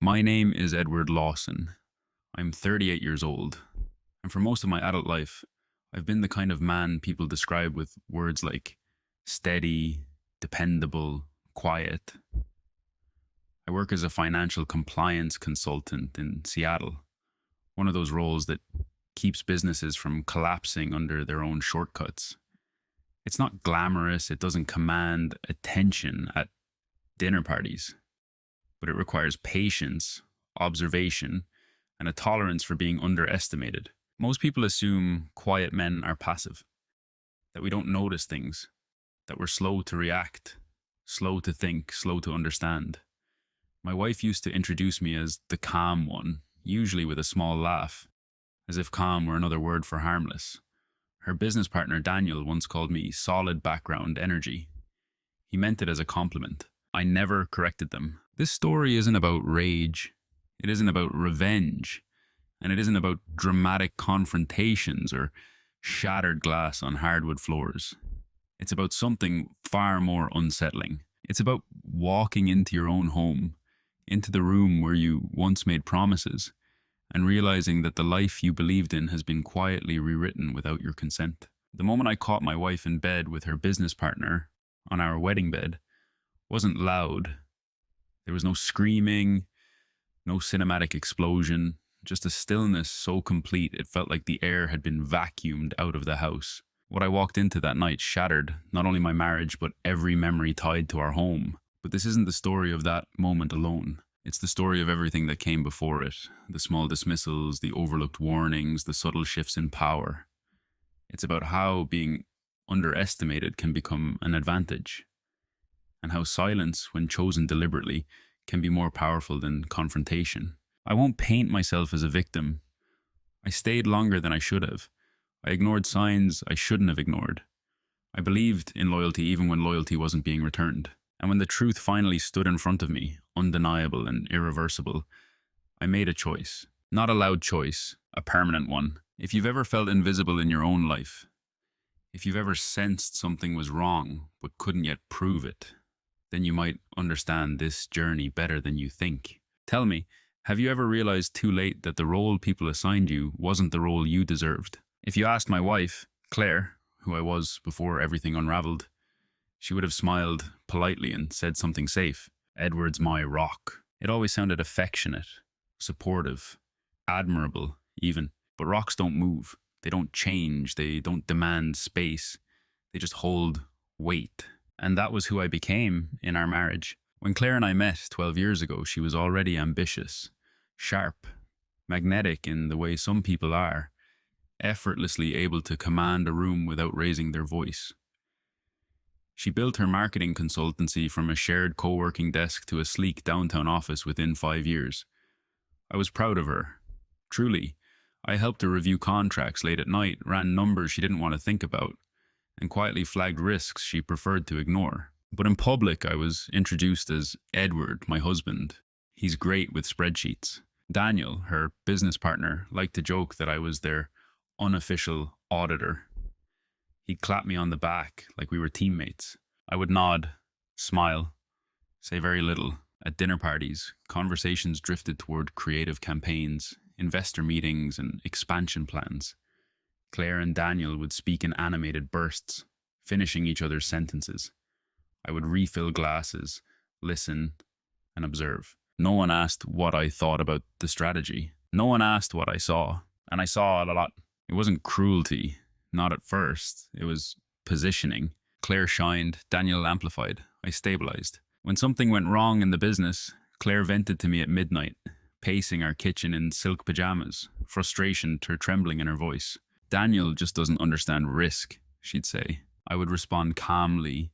My name is Edward Lawson. I'm 38 years old, and for most of my adult life, I've been the kind of man people describe with words like steady, dependable, quiet. I work as a financial compliance consultant in Seattle, one of those roles that keeps businesses from collapsing under their own shortcuts. It's not glamorous, it doesn't command attention at dinner parties, but it requires patience, observation, and a tolerance for being underestimated. Most people assume quiet men are passive, that we don't notice things, that we're slow to react, slow to think, slow to understand. My wife used to introduce me as the calm one, usually with a small laugh, as if calm were another word for harmless. Her business partner Daniel once called me solid background energy. He meant it as a compliment. I never corrected them. This story isn't about rage, it isn't about revenge, and it isn't about dramatic confrontations or shattered glass on hardwood floors. It's about something far more unsettling. It's about walking into your own home, into the room where you once made promises, and realizing that the life you believed in has been quietly rewritten without your consent. The moment I caught my wife in bed with her business partner on our wedding bed wasn't loud. There was no screaming, no cinematic explosion, just a stillness so complete it felt like the air had been vacuumed out of the house. What I walked into that night shattered not only my marriage, but every memory tied to our home. But this isn't the story of that moment alone. It's the story of everything that came before it. The small dismissals, the overlooked warnings, the subtle shifts in power. It's about how being underestimated can become an advantage, and how silence, when chosen deliberately, can be more powerful than confrontation. I won't paint myself as a victim. I stayed longer than I should have. I ignored signs I shouldn't have ignored. I believed in loyalty even when loyalty wasn't being returned. And when the truth finally stood in front of me, undeniable and irreversible, I made a choice. Not a loud choice, a permanent one. If you've ever felt invisible in your own life, if you've ever sensed something was wrong but couldn't yet prove it, then you might understand this journey better than you think. Tell me, have you ever realized too late that the role people assigned you wasn't the role you deserved? If you asked my wife, Claire, who I was before everything unraveled, she would have smiled politely and said something safe. Edward's my rock. It always sounded affectionate, supportive, admirable even. But rocks don't move. They don't change. They don't demand space. They just hold weight. And that was who I became in our marriage. When Claire and I met 12 years ago, she was already ambitious, sharp, magnetic in the way some people are, effortlessly able to command a room without raising their voice. She built her marketing consultancy from a shared co-working desk to a sleek downtown office within 5 years. I was proud of her. Truly, I helped her review contracts late at night, ran numbers she didn't want to think about, and quietly flagged risks she preferred to ignore. But in public, I was introduced as Edward, my husband. He's great with spreadsheets. Daniel, her business partner, liked to joke that I was their unofficial auditor. He'd clap me on the back like we were teammates. I would nod, smile, say very little. At dinner parties, conversations drifted toward creative campaigns, investor meetings, and expansion plans. Claire and Daniel would speak in animated bursts, finishing each other's sentences. I would refill glasses, listen, and observe. No one asked what I thought about the strategy. No one asked what I saw, and I saw it a lot. It wasn't cruelty. Not at first. It was positioning. Claire shined, Daniel amplified. I stabilized. When something went wrong in the business, Claire vented to me at midnight, pacing our kitchen in silk pajamas, frustration trembling in her voice. Daniel just doesn't understand risk, she'd say. I would respond calmly,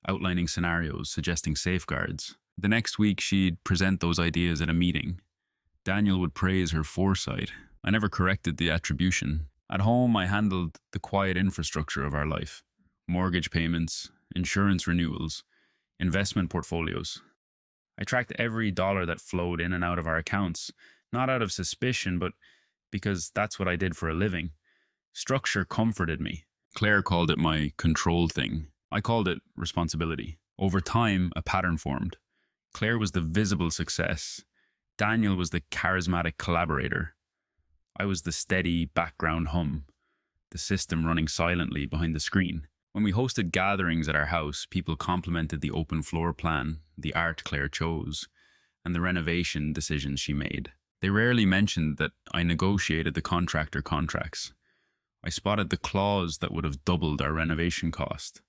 outlining scenarios, suggesting safeguards. The next week, she'd present those ideas at a meeting. Daniel would praise her foresight. I never corrected the attribution. At home, I handled the quiet infrastructure of our life. Mortgage payments, insurance renewals, investment portfolios. I tracked every dollar that flowed in and out of our accounts, not out of suspicion, but because that's what I did for a living. Structure comforted me. Claire called it my control thing. I called it responsibility. Over time, a pattern formed. Claire was the visible success. Daniel was the charismatic collaborator. I was the steady background hum, the system running silently behind the screen. When we hosted gatherings at our house, people complimented the open floor plan, the art Claire chose, and the renovation decisions she made. They rarely mentioned that I negotiated the contractor contracts. I spotted the clause that would have doubled our renovation cost.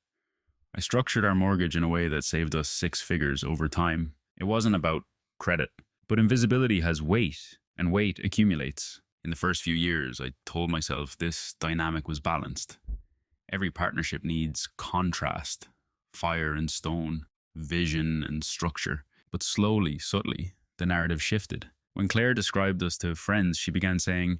I structured our mortgage in a way that saved us 6 figures over time. It wasn't about credit, but invisibility has weight, and weight accumulates. In the first few years, I told myself this dynamic was balanced. Every partnership needs contrast, fire and stone, vision and structure. But slowly, subtly, the narrative shifted. When Claire described us to friends, she began saying,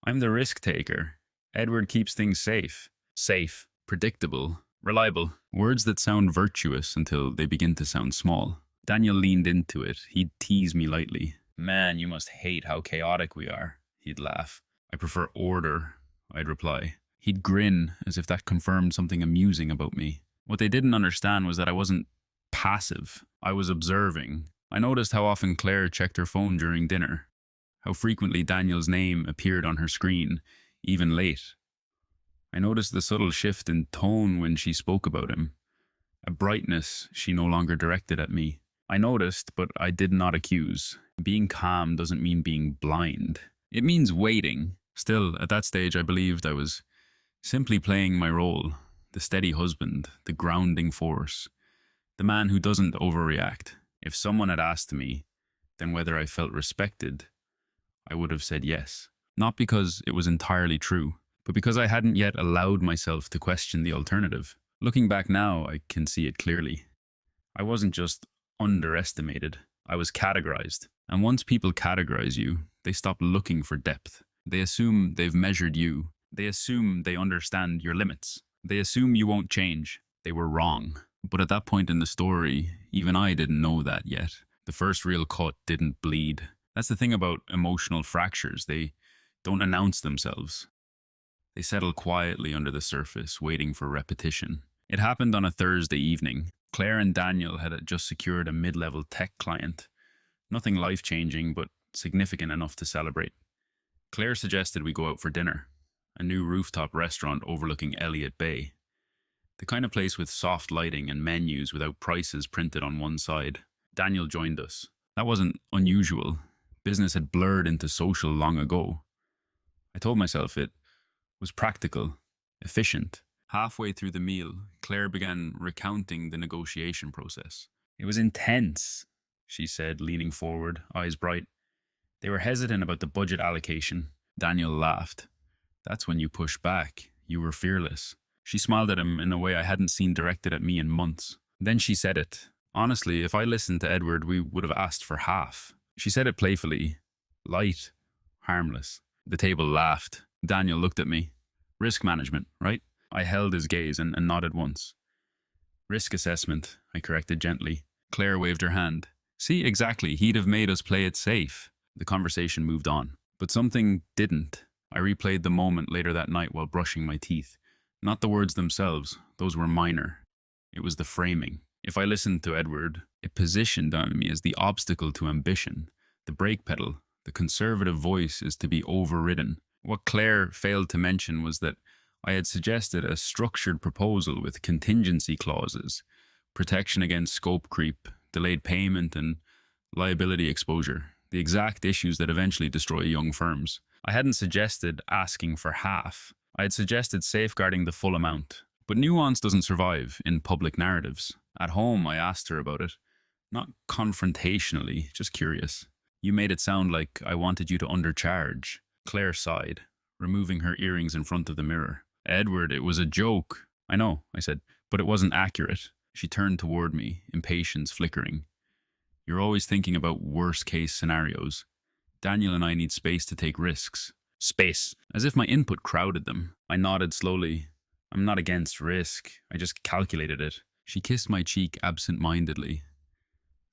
"I'm the risk taker. Edward keeps things safe." Safe, predictable, reliable. Words that sound virtuous until they begin to sound small. Daniel leaned into it. He'd tease me lightly. "Man, you must hate how chaotic we are." He'd laugh. "I prefer order," I'd reply. He'd grin as if that confirmed something amusing about me. What they didn't understand was that I wasn't passive. I was observing. I noticed how often Claire checked her phone during dinner, how frequently Daniel's name appeared on her screen, even late. I noticed the subtle shift in tone when she spoke about him, a brightness she no longer directed at me. I noticed, but I did not accuse. Being calm doesn't mean being blind. It means waiting. Still, at that stage, I believed I was simply playing my role, the steady husband, the grounding force, the man who doesn't overreact. If someone had asked me, then whether I felt respected, I would have said yes. Not because it was entirely true, but because I hadn't yet allowed myself to question the alternative. Looking back now, I can see it clearly. I wasn't just underestimated, I was categorized. And once people categorize you, they stop looking for depth. They assume they've measured you. They assume they understand your limits. They assume you won't change. They were wrong. But at that point in the story, even I didn't know that yet. The first real cut didn't bleed. That's the thing about emotional fractures. They don't announce themselves. They settle quietly under the surface, waiting for repetition. It happened on a Thursday evening. Claire and Daniel had just secured a mid-level tech client. Nothing life-changing, but significant enough to celebrate. Claire suggested we go out for dinner, a new rooftop restaurant overlooking Elliott Bay. The kind of place with soft lighting and menus without prices printed on one side. Daniel joined us. That wasn't unusual. Business had blurred into social long ago. I told myself it was practical, efficient. Halfway through the meal, Claire began recounting the negotiation process. "It was intense," she said, leaning forward, eyes bright. "They were hesitant about the budget allocation." Daniel laughed. "That's when you pushed back. You were fearless." She smiled at him in a way I hadn't seen directed at me in months. Then she said it. "Honestly, if I listened to Edward, we would have asked for half." She said it playfully. Light. Harmless. The table laughed. Daniel looked at me. "Risk management, right?" I held his gaze and nodded once. "Risk assessment," I corrected gently. Claire waved her hand. "See, exactly. He'd have made us play it safe." The conversation moved on. But something didn't. I replayed the moment later that night while brushing my teeth. Not the words themselves. Those were minor. It was the framing. If I listened to Edward, it positioned on me as the obstacle to ambition, the brake pedal. The conservative voice is to be overridden. What Claire failed to mention was that I had suggested a structured proposal with contingency clauses, protection against scope creep, delayed payment, and liability exposure, the exact issues that eventually destroy young firms. I hadn't suggested asking for half. I had suggested safeguarding the full amount. But nuance doesn't survive in public narratives. At home, I asked her about it. Not confrontationally, just curious. "You made it sound like I wanted you to undercharge." Claire sighed, removing her earrings in front of the mirror. "Edward, it was a joke." "I know," I said, "but it wasn't accurate." She turned toward me, impatience flickering. "You're always thinking about worst-case scenarios. Daniel and I need space to take risks." Space. As if my input crowded them. I nodded slowly. "I'm not against risk. I just calculated it." She kissed my cheek absent-mindedly.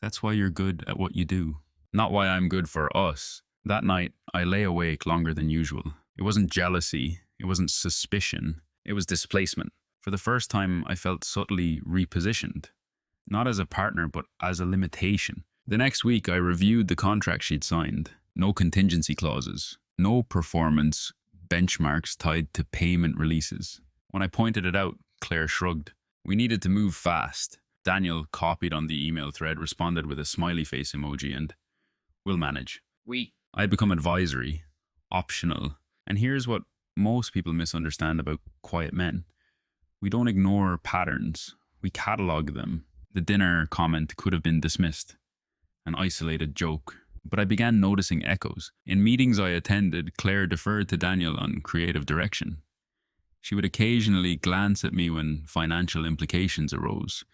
"That's why you're good at what you do. Not why I'm good for us." That night, I lay awake longer than usual. It wasn't jealousy. It wasn't suspicion. It was displacement. For the first time, I felt subtly repositioned. Not as a partner, but as a limitation. The next week, I reviewed the contract she'd signed. No contingency clauses, no performance benchmarks tied to payment releases. When I pointed it out, Claire shrugged. We needed to move fast. Daniel, copied on the email thread, responded with a smiley face emoji and, we'll manage. I'd become advisory, optional. And here's what most people misunderstand about quiet men. We don't ignore patterns, we catalogue them. The dinner comment could have been dismissed, an isolated joke. But I began noticing echoes. In meetings I attended, Claire deferred to Daniel on creative direction. She would occasionally glance at me when financial implications arose,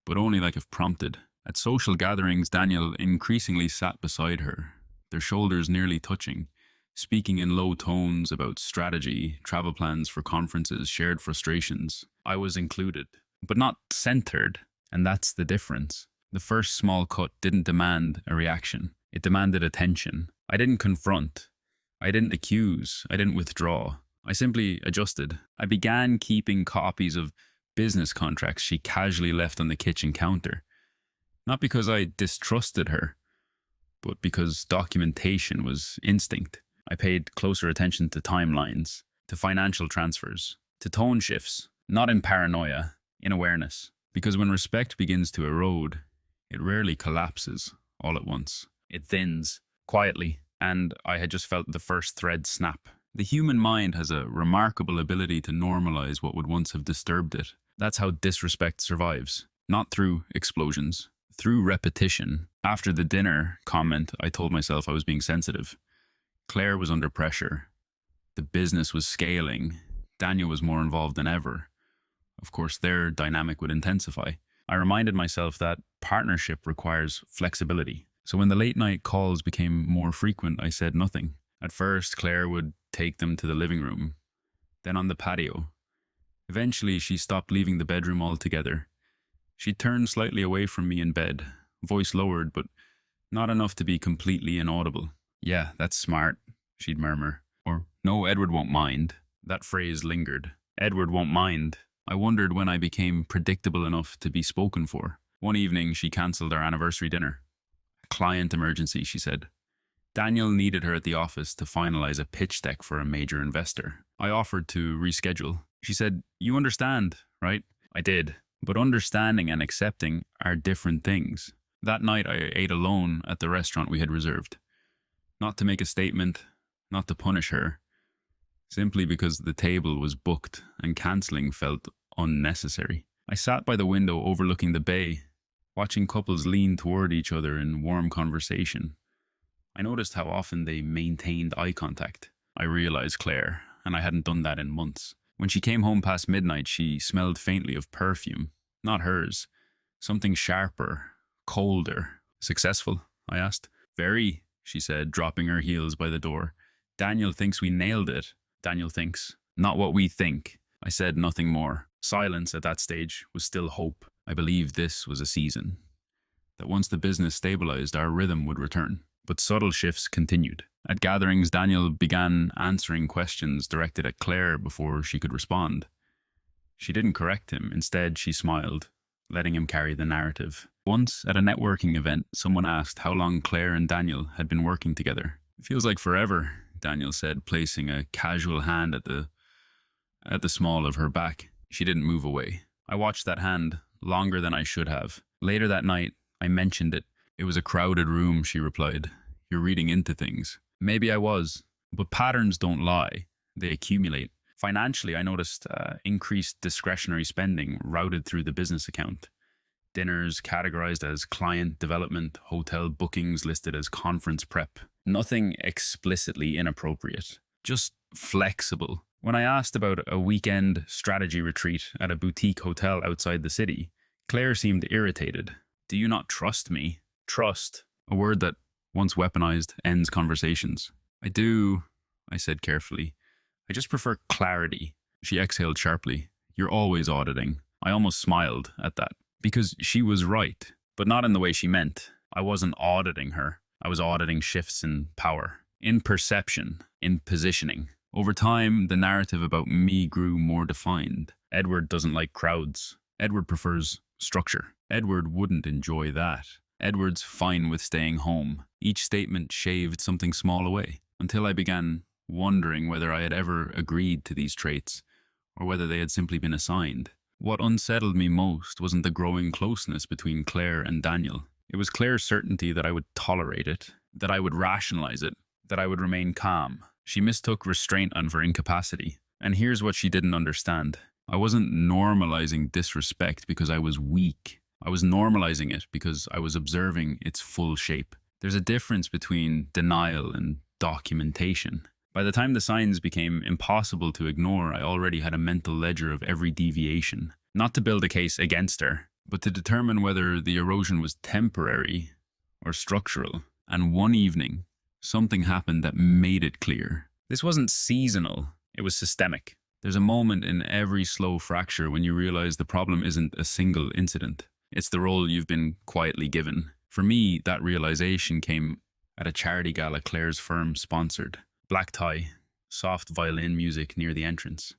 but only like if prompted. At social gatherings, Daniel increasingly sat beside her, their shoulders nearly touching, speaking in low tones about strategy, travel plans for conferences, shared frustrations. I was included, but not centered, and that's the difference. The first small cut didn't demand a reaction. It demanded attention. I didn't confront. I didn't accuse. I didn't withdraw. I simply adjusted. I began keeping copies of business contracts she casually left on the kitchen counter. Not because I distrusted her, but because documentation was instinct. I paid closer attention to timelines, to financial transfers, to tone shifts, not in paranoia, in awareness. Because when respect begins to erode, it rarely collapses all at once. It thins, quietly, and I had just felt the first thread snap. The human mind has a remarkable ability to normalize what would once have disturbed it. That's how disrespect survives. Not through explosions, through repetition. After the dinner comment, I told myself I was being sensitive. Claire was under pressure. The business was scaling. Daniel was more involved than ever. Of course, their dynamic would intensify. I reminded myself that partnership requires flexibility. So when the late night calls became more frequent, I said nothing. At first, Claire would take them to the living room, then on the patio. Eventually, she stopped leaving the bedroom altogether. She turned slightly away from me in bed, voice lowered, but not enough to be completely inaudible. Yeah, that's smart, she'd murmur. Or, no, Edward won't mind. That phrase lingered. Edward won't mind. I wondered when I became predictable enough to be spoken for. One evening, she cancelled our anniversary dinner. Client emergency, she said. Daniel needed her at the office to finalize a pitch deck for a major investor. I offered to reschedule. She said, you understand, right? I did. But understanding and accepting are different things. That night I ate alone at the restaurant we had reserved. Not to make a statement, not to punish her. Simply because the table was booked and cancelling felt unnecessary. I sat by the window overlooking the bay, watching couples lean toward each other in warm conversation. I noticed how often they maintained eye contact. I realized Claire, and I hadn't done that in months. When she came home past midnight, she smelled faintly of perfume. Not hers. Something sharper, colder. Successful? I asked. Very, she said, dropping her heels by the door. Daniel thinks we nailed it. Daniel thinks. Not what we think. I said nothing more. Silence at that stage was still hope. I believed this was a season. That once the business stabilized, our rhythm would return. But subtle shifts continued. At gatherings, Daniel began answering questions directed at Claire before she could respond. She didn't correct him. Instead, she smiled, letting him carry the narrative. Once, at a networking event, someone asked how long Claire and Daniel had been working together. It feels like forever, Daniel said, placing a casual hand at the small of her back. She didn't move away. I watched that hand longer than I should have. Later that night, I mentioned it. It was a crowded room, she replied. You're reading into things. Maybe I was, but patterns don't lie. They accumulate. Financially, I noticed increased discretionary spending routed through the business account. Dinners categorized as client development, hotel bookings listed as conference prep. Nothing explicitly inappropriate, just flexible. When I asked about a weekend strategy retreat at a boutique hotel outside the city, Claire seemed irritated. Do you not trust me? Trust, a word that, once weaponized, ends conversations. I do, I said carefully. I just prefer clarity. She exhaled sharply. You're always auditing. I almost smiled at that. Because she was right, but not in the way she meant. I wasn't auditing her. I was auditing shifts in power, in perception, in positioning. Over time, the narrative about me grew more defined. Edward doesn't like crowds. Edward prefers structure. Edward wouldn't enjoy that. Edward's fine with staying home. Each statement shaved something small away, until I began wondering whether I had ever agreed to these traits, or whether they had simply been assigned. What unsettled me most wasn't the growing closeness between Claire and Daniel. It was Claire's certainty that I would tolerate it, that I would rationalize it, that I would remain calm. She mistook restraint for incapacity. And here's what she didn't understand. I wasn't normalizing disrespect because I was weak. I was normalizing it because I was observing its full shape. There's a difference between denial and documentation. By the time the signs became impossible to ignore, I already had a mental ledger of every deviation. Not to build a case against her, but to determine whether the erosion was temporary or structural. And one evening, something happened that made it clear. This wasn't seasonal, it was systemic. There's a moment in every slow fracture when you realize the problem isn't a single incident. It's the role you've been quietly given. For me, that realization came at a charity gala Claire's firm sponsored. Black tie, soft violin music near the entrance.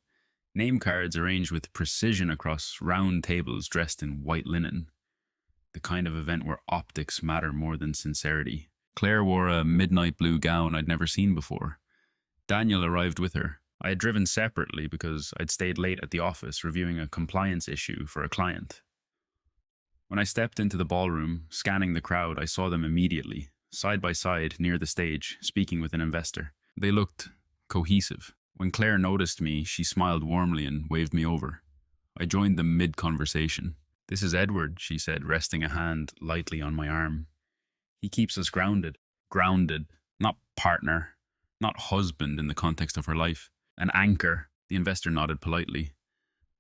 Name cards arranged with precision across round tables dressed in white linen. The kind of event where optics matter more than sincerity. Claire wore a midnight blue gown I'd never seen before. Daniel arrived with her. I had driven separately because I'd stayed late at the office reviewing a compliance issue for a client. When I stepped into the ballroom, scanning the crowd, I saw them immediately, side by side near the stage, speaking with an investor. They looked cohesive. When Claire noticed me, she smiled warmly and waved me over. I joined them mid-conversation. "This is Edward," she said, resting a hand lightly on my arm. "He keeps us grounded. Grounded, not partner, not husband in the context of her life. An anchor." The investor nodded politely.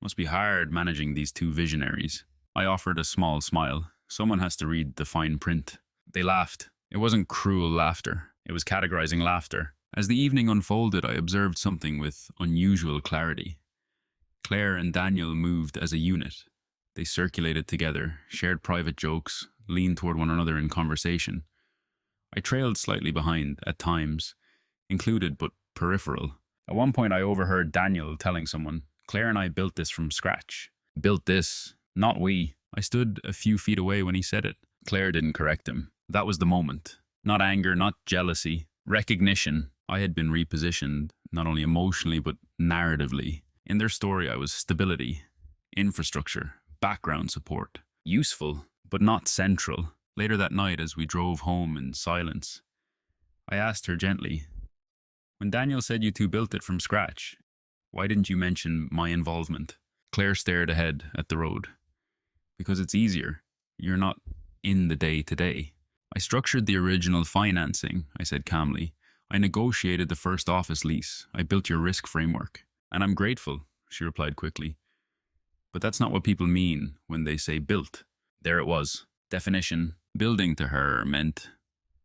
Must be hard managing these two visionaries. I offered a small smile. Someone has to read the fine print. They laughed. It wasn't cruel laughter. It was categorizing laughter. As the evening unfolded, I observed something with unusual clarity. Claire and Daniel moved as a unit. They circulated together, shared private jokes, leaned toward one another in conversation. I trailed slightly behind, at times, included but peripheral. At one point I overheard Daniel telling someone, "Claire and I built this from scratch." Built this, not we. I stood a few feet away when he said it. Claire didn't correct him. That was the moment. Not anger, not jealousy. Recognition. I had been repositioned, not only emotionally but narratively. In their story I was stability, infrastructure, background support. Useful, but not central. Later that night, as we drove home in silence, I asked her gently, "When Daniel said you two built it from scratch, why didn't you mention my involvement?" Claire stared ahead at the road. "Because it's easier. You're not in the day-to-day." "I structured the original financing," I said calmly. "I negotiated the first office lease. I built your risk framework." "And I'm grateful," she replied quickly. "But that's not what people mean when they say built." There it was. Definition. Building to her meant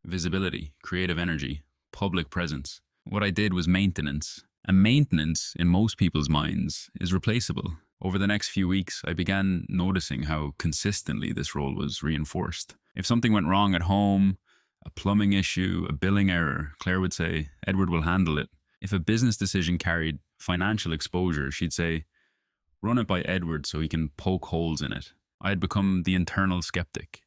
visibility, creative energy, public presence. What I did was maintenance. And maintenance, in most people's minds, is replaceable. Over the next few weeks, I began noticing how consistently this role was reinforced. If something went wrong at home, a plumbing issue, a billing error, Claire would say, "Edward will handle it." If a business decision carried financial exposure, she'd say, "Run it by Edward so he can poke holes in it." I had become the internal skeptic,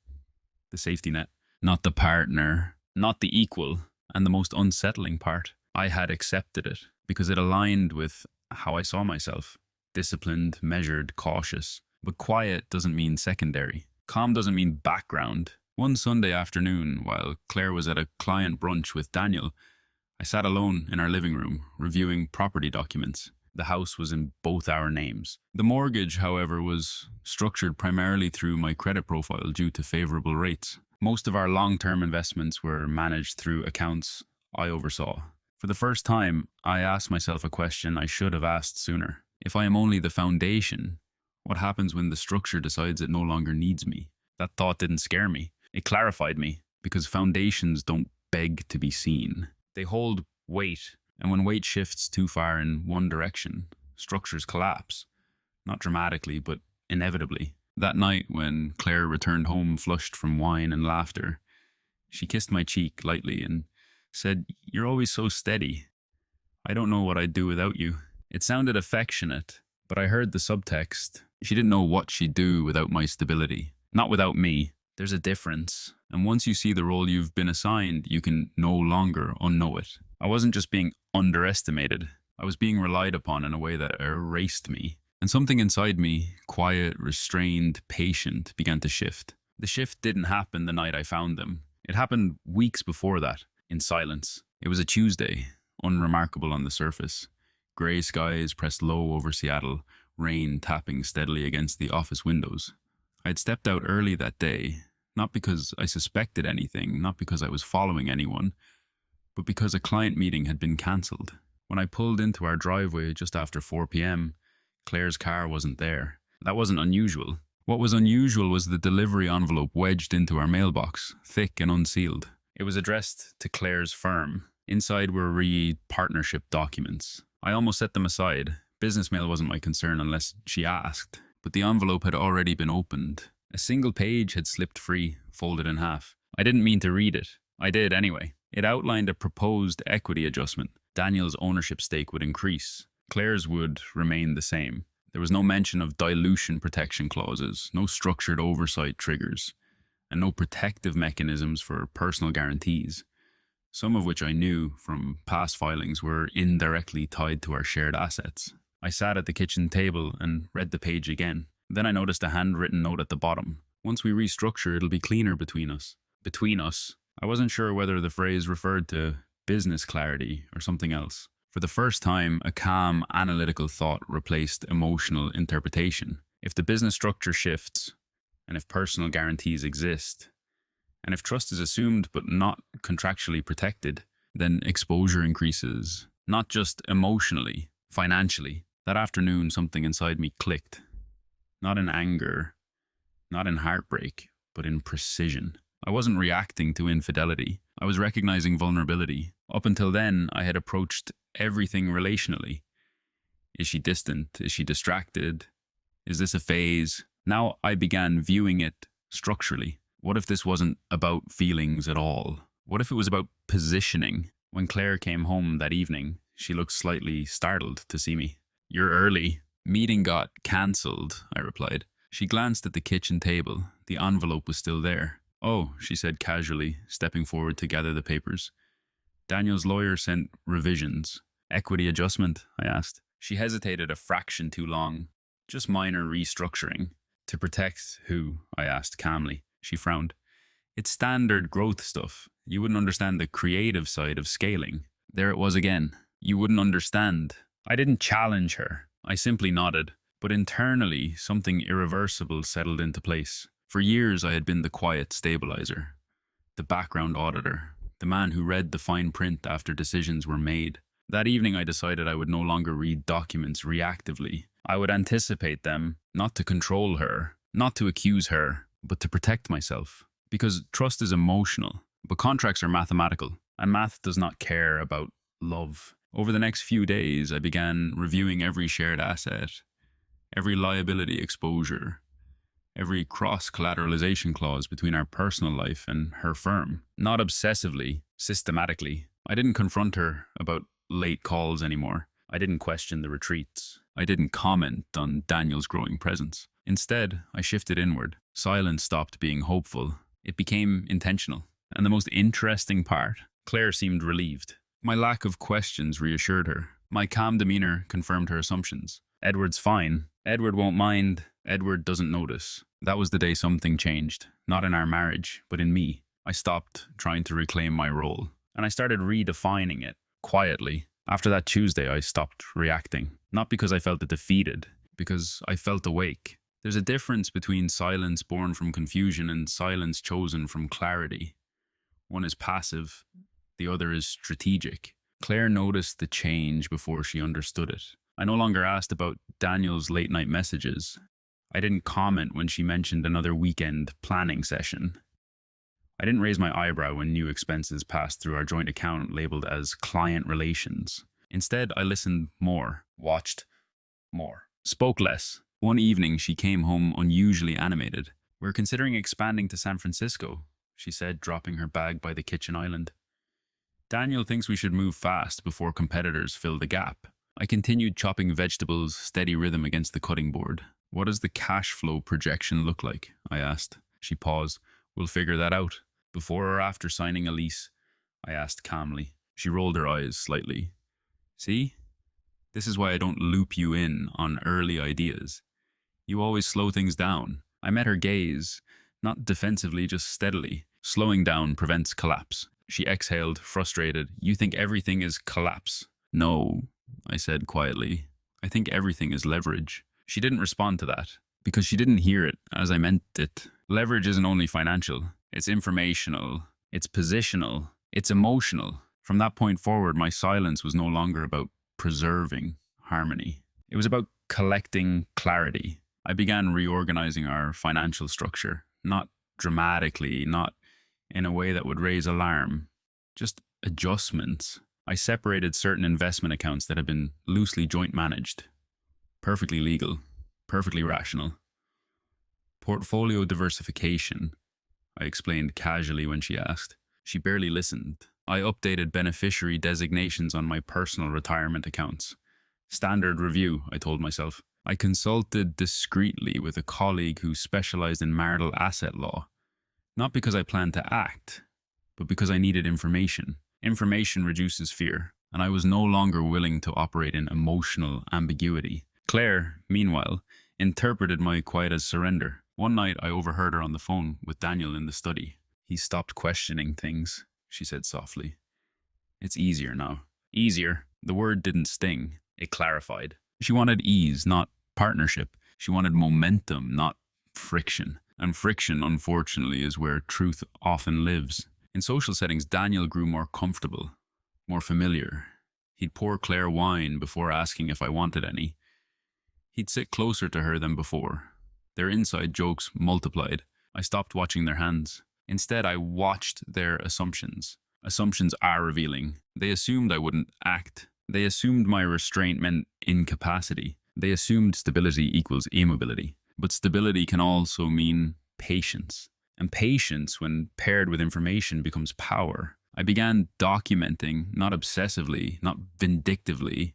the safety net, not the partner, not the equal, and the most unsettling part, I had accepted it because it aligned with how I saw myself. Disciplined, measured, cautious. But quiet doesn't mean secondary. Calm doesn't mean background. One Sunday afternoon, while Claire was at a client brunch with Daniel, I sat alone in our living room, reviewing property documents. The house was in both our names. The mortgage, however, was structured primarily through my credit profile due to favorable rates. Most of our long-term investments were managed through accounts I oversaw. For the first time, I asked myself a question I should have asked sooner. If I am only the foundation, what happens when the structure decides it no longer needs me? That thought didn't scare me. It clarified me, because foundations don't beg to be seen. They hold weight, and when weight shifts too far in one direction, structures collapse. Not dramatically, but inevitably. That night, when Claire returned home flushed from wine and laughter, she kissed my cheek lightly and said, "You're always so steady. I don't know what I'd do without you." It sounded affectionate, but I heard the subtext. She didn't know what she'd do without my stability. Not without me. There's a difference. And once you see the role you've been assigned, you can no longer unknow it. I wasn't just being underestimated, I was being relied upon in a way that erased me. And something inside me, quiet, restrained, patient, began to shift. The shift didn't happen the night I found them. It happened weeks before that, in silence. It was a Tuesday, unremarkable on the surface. Grey skies pressed low over Seattle, rain tapping steadily against the office windows. I had stepped out early that day, not because I suspected anything, not because I was following anyone, but because a client meeting had been cancelled. When I pulled into our driveway just after 4 p.m., Claire's car wasn't there. That wasn't unusual. What was unusual was the delivery envelope wedged into our mailbox, thick and unsealed. It was addressed to Claire's firm. Inside were partnership documents. I almost set them aside. Business mail wasn't my concern unless she asked. But the envelope had already been opened. A single page had slipped free, folded in half. I didn't mean to read it. I did anyway. It outlined a proposed equity adjustment. Daniel's ownership stake would increase. Claire's would remain the same. There was no mention of dilution protection clauses, no structured oversight triggers, and no protective mechanisms for personal guarantees, some of which I knew from past filings were indirectly tied to our shared assets. I sat at the kitchen table and read the page again. Then I noticed a handwritten note at the bottom. Once we restructure, it'll be cleaner between us. Between us? I wasn't sure whether the phrase referred to business clarity or something else. For the first time, a calm, analytical thought replaced emotional interpretation. If the business structure shifts, and if personal guarantees exist, and if trust is assumed but not contractually protected, then exposure increases, not just emotionally, financially. That afternoon, something inside me clicked. Not in anger, not in heartbreak, but in precision. I wasn't reacting to infidelity. I was recognizing vulnerability. Up until then, I had approached everything relationally. Is she distant? Is she distracted? Is this a phase? Now I began viewing it structurally. What if this wasn't about feelings at all? What if it was about positioning? When Claire came home that evening, she looked slightly startled to see me. "You're early." "Meeting got cancelled," I replied. She glanced at the kitchen table. The envelope was still there. "Oh," she said casually, stepping forward to gather the papers. "Daniel's lawyer sent revisions." "Equity adjustment?" I asked. She hesitated a fraction too long. "Just minor restructuring." "To protect who?" I asked calmly. She frowned. "It's standard growth stuff. You wouldn't understand the creative side of scaling." There it was again. You wouldn't understand. I didn't challenge her. I simply nodded. But internally, something irreversible settled into place. For years, I had been the quiet stabilizer, the background auditor, the man who read the fine print after decisions were made. That evening, I decided I would no longer read documents reactively. I would anticipate them, not to control her, not to accuse her, but to protect myself. Because trust is emotional, but contracts are mathematical, and math does not care about love. Over the next few days, I began reviewing every shared asset, every liability exposure, every cross-collateralization clause between our personal life and her firm. Not obsessively, systematically. I didn't confront her about late calls anymore. I didn't question the retreats. I didn't comment on Daniel's growing presence. Instead, I shifted inward. Silence stopped being hopeful. It became intentional. And the most interesting part, Claire seemed relieved. My lack of questions reassured her. My calm demeanor confirmed her assumptions. Edward's fine. Edward won't mind. Edward doesn't notice. That was the day something changed. Not in our marriage, but in me. I stopped trying to reclaim my role. And I started redefining it, quietly. After that Tuesday, I stopped reacting. Not because I felt defeated, because I felt awake. There's a difference between silence born from confusion and silence chosen from clarity. One is passive, the other is strategic. Claire noticed the change before she understood it. I no longer asked about Daniel's late-night messages. I didn't comment when she mentioned another weekend planning session. I didn't raise my eyebrow when new expenses passed through our joint account labeled as client relations. Instead, I listened more, watched more, spoke less. One evening, she came home unusually animated. "We're considering expanding to San Francisco," she said, dropping her bag by the kitchen island. "Daniel thinks we should move fast before competitors fill the gap." I continued chopping vegetables, steady rhythm against the cutting board. "What does the cash flow projection look like?" I asked. She paused. "We'll figure that out." Before or after signing a lease? I asked calmly. She rolled her eyes slightly. See? This is why I don't loop you in on early ideas. You always slow things down. I met her gaze, not defensively, just steadily. Slowing down prevents collapse. She exhaled, frustrated. You think everything is collapse? No, I said quietly. I think everything is leverage. She didn't respond to that, because she didn't hear it as I meant it. Leverage isn't only financial. It's informational. It's positional. It's emotional. From that point forward, my silence was no longer about preserving harmony. It was about collecting clarity. I began reorganizing our financial structure, not dramatically, not in a way that would raise alarm, just adjustments. I separated certain investment accounts that had been loosely joint managed, perfectly legal, perfectly rational. Portfolio diversification, I explained casually when she asked. She barely listened. I updated beneficiary designations on my personal retirement accounts. Standard review, I told myself. I consulted discreetly with a colleague who specialized in marital asset law, not because I planned to act, but because I needed information. Information reduces fear, and I was no longer willing to operate in emotional ambiguity. Claire, meanwhile, interpreted my quiet as surrender. One night I overheard her on the phone with Daniel in the study. He stopped questioning things, she said softly. It's easier now. Easier. The word didn't sting. It clarified. She wanted ease, not partnership. She wanted momentum, not friction. And friction, unfortunately, is where truth often lives. In social settings, Daniel grew more comfortable, more familiar. He'd pour Claire wine before asking if I wanted any. He'd sit closer to her than before. Their inside jokes multiplied. I stopped watching their hands. Instead, I watched their assumptions. Assumptions are revealing. They assumed I wouldn't act. They assumed my restraint meant incapacity. They assumed stability equals immobility. But stability can also mean patience. And patience, when paired with information, becomes power. I began documenting, not obsessively, not vindictively,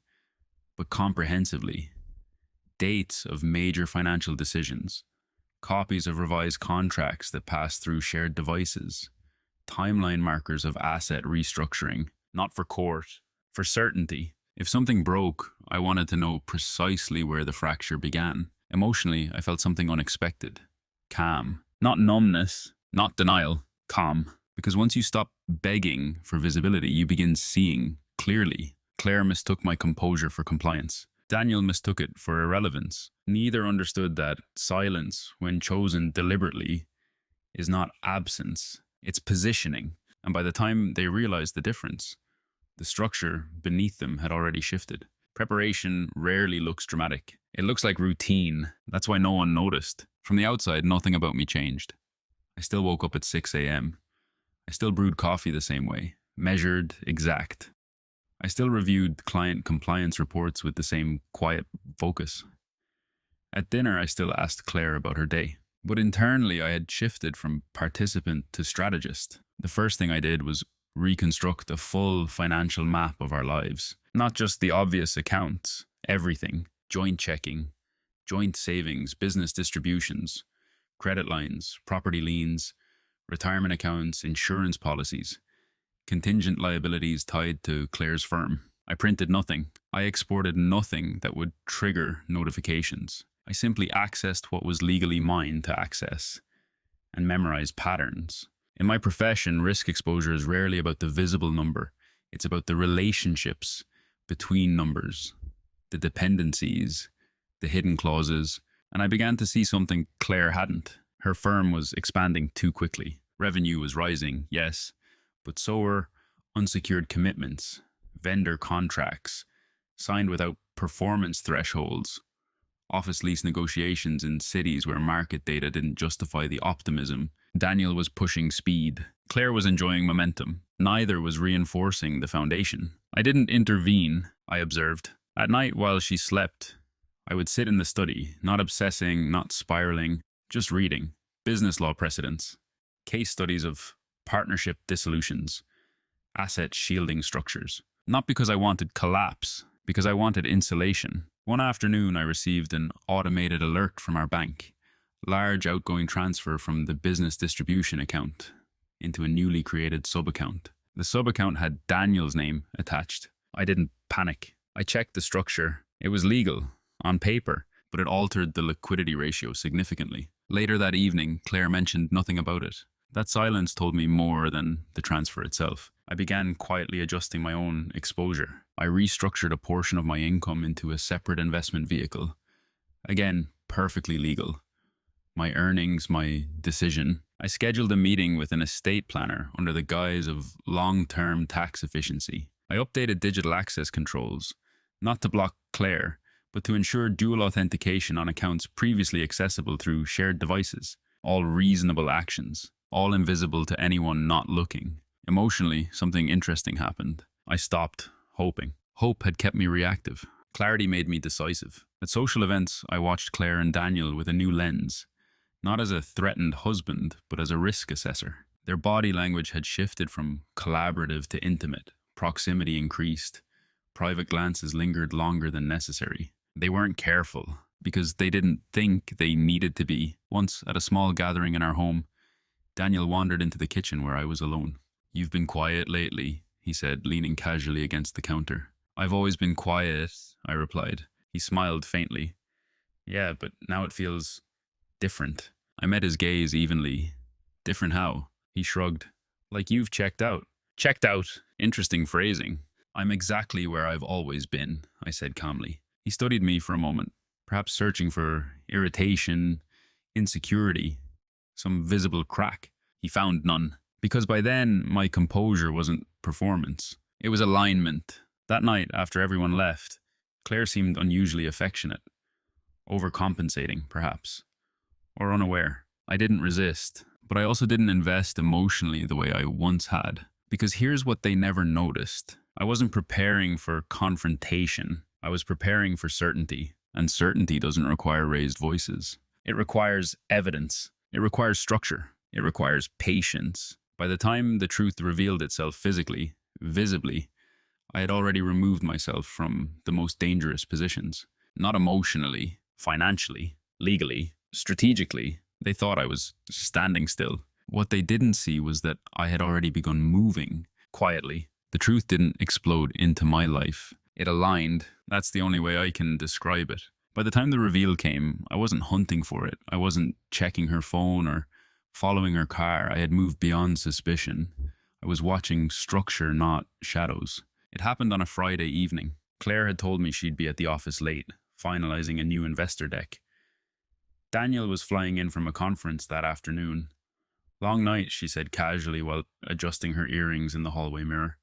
but comprehensively. Dates of major financial decisions, copies of revised contracts that pass through shared devices, timeline markers of asset restructuring, not for court, for certainty. If something broke, I wanted to know precisely where the fracture began. Emotionally, I felt something unexpected. Calm. Not numbness, not denial. Calm. Because once you stop begging for visibility, you begin seeing clearly. Claire mistook my composure for compliance. Daniel mistook it for irrelevance. Neither understood that silence, when chosen deliberately, is not absence. It's positioning. And by the time they realized the difference, the structure beneath them had already shifted. Preparation rarely looks dramatic. It looks like routine. That's why no one noticed. From the outside, nothing about me changed. I still woke up at 6 a.m. I still brewed coffee the same way. Measured, exact. I still reviewed client compliance reports with the same quiet focus. At dinner, I still asked Claire about her day. But internally, I had shifted from participant to strategist. The first thing I did was reconstruct a full financial map of our lives. Not just the obvious accounts, everything. Joint checking, joint savings, business distributions, credit lines, property liens, retirement accounts, insurance policies, contingent liabilities tied to Claire's firm. I printed nothing. I exported nothing that would trigger notifications. I simply accessed what was legally mine to access and memorized patterns. In my profession, risk exposure is rarely about the visible number. It's about the relationships between numbers, the dependencies, the hidden clauses, and I began to see something Claire hadn't. Her firm was expanding too quickly. Revenue was rising, yes, but so were unsecured commitments, vendor contracts, signed without performance thresholds, office lease negotiations in cities where market data didn't justify the optimism. Daniel was pushing speed. Claire was enjoying momentum. Neither was reinforcing the foundation. I didn't intervene, I observed. At night, while she slept, I would sit in the study, not obsessing, not spiraling, just reading. Business law precedents, case studies of partnership dissolutions, asset shielding structures. Not because I wanted collapse, because I wanted insulation. One afternoon, I received an automated alert from our bank. Large outgoing transfer from the business distribution account. into a newly created sub-account. The sub-account had Daniel's name attached. I didn't panic. I checked the structure. It was legal, on paper, but it altered the liquidity ratio significantly. Later that evening, Claire mentioned nothing about it. That silence told me more than the transfer itself. I began quietly adjusting my own exposure. I restructured a portion of my income into a separate investment vehicle. Again, perfectly legal. My earnings, my decision. I scheduled a meeting with an estate planner under the guise of long-term tax efficiency. I updated digital access controls, not to block Claire, but to ensure dual authentication on accounts previously accessible through shared devices. All reasonable actions, all invisible to anyone not looking. Emotionally, something interesting happened. I stopped hoping. Hope had kept me reactive. Clarity made me decisive. At social events, I watched Claire and Daniel with a new lens. Not as a threatened husband, but as a risk assessor. Their body language had shifted from collaborative to intimate. Proximity increased. Private glances lingered longer than necessary. They weren't careful, because they didn't think they needed to be. Once, at a small gathering in our home, Daniel wandered into the kitchen where I was alone. "You've been quiet lately," he said, leaning casually against the counter. "I've always been quiet," I replied. He smiled faintly. "Yeah, but now it feels different." I met his gaze evenly. "Different how?" He shrugged. "Like you've checked out." "Checked out?" Interesting phrasing. "I'm exactly where I've always been," I said calmly. He studied me for a moment, perhaps searching for irritation, insecurity, some visible crack. He found none, because by then my composure wasn't performance. It was alignment. That night, after everyone left, Claire seemed unusually affectionate, overcompensating, perhaps, or unaware. I didn't resist, but I also didn't invest emotionally the way I once had. Because here's what they never noticed. I wasn't preparing for confrontation. I was preparing for certainty. And certainty doesn't require raised voices. It requires evidence. It requires structure. It requires patience. By the time the truth revealed itself physically, visibly, I had already removed myself from the most dangerous positions. Not emotionally, financially, legally, strategically. They thought I was standing still. What they didn't see was that I had already begun moving, quietly. The truth didn't explode into my life. It aligned. That's the only way I can describe it. By the time the reveal came, I wasn't hunting for it. I wasn't checking her phone or following her car. I had moved beyond suspicion. I was watching structure, not shadows. It happened on a Friday evening. Claire had told me she'd be at the office late, finalizing a new investor deck. Daniel was flying in from a conference that afternoon. "Long night," she said casually while adjusting her earrings in the hallway mirror.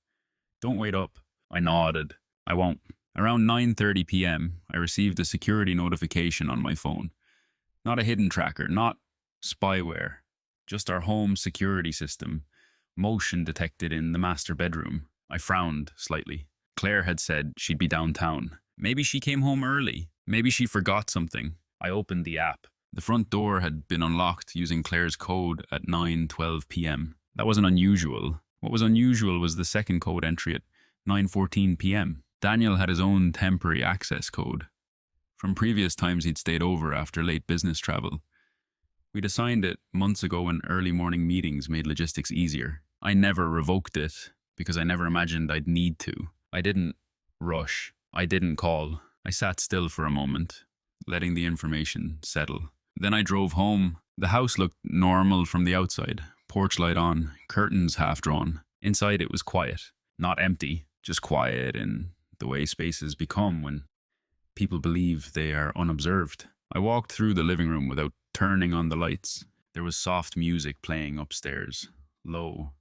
"Don't wait up." I nodded. "I won't." Around 9:30 p.m., I received a security notification on my phone. Not a hidden tracker, not spyware, just our home security system, motion detected in the master bedroom. I frowned slightly. Claire had said she'd be downtown. Maybe she came home early. Maybe she forgot something. I opened the app. The front door had been unlocked using Claire's code at 9:12 p.m. That wasn't unusual. What was unusual was the second code entry at 9:14 p.m. Daniel had his own temporary access code. From previous times he'd stayed over after late business travel. We'd assigned it months ago when early morning meetings made logistics easier. I never revoked it because I never imagined I'd need to. I didn't rush. I didn't call. I sat still for a moment, letting the information settle. Then I drove home. The house looked normal from the outside. Porch light on, curtains half drawn. Inside it was quiet. Not empty, just quiet in the way spaces become when people believe they are unobserved. I walked through the living room without turning on the lights. There was soft music playing upstairs, low,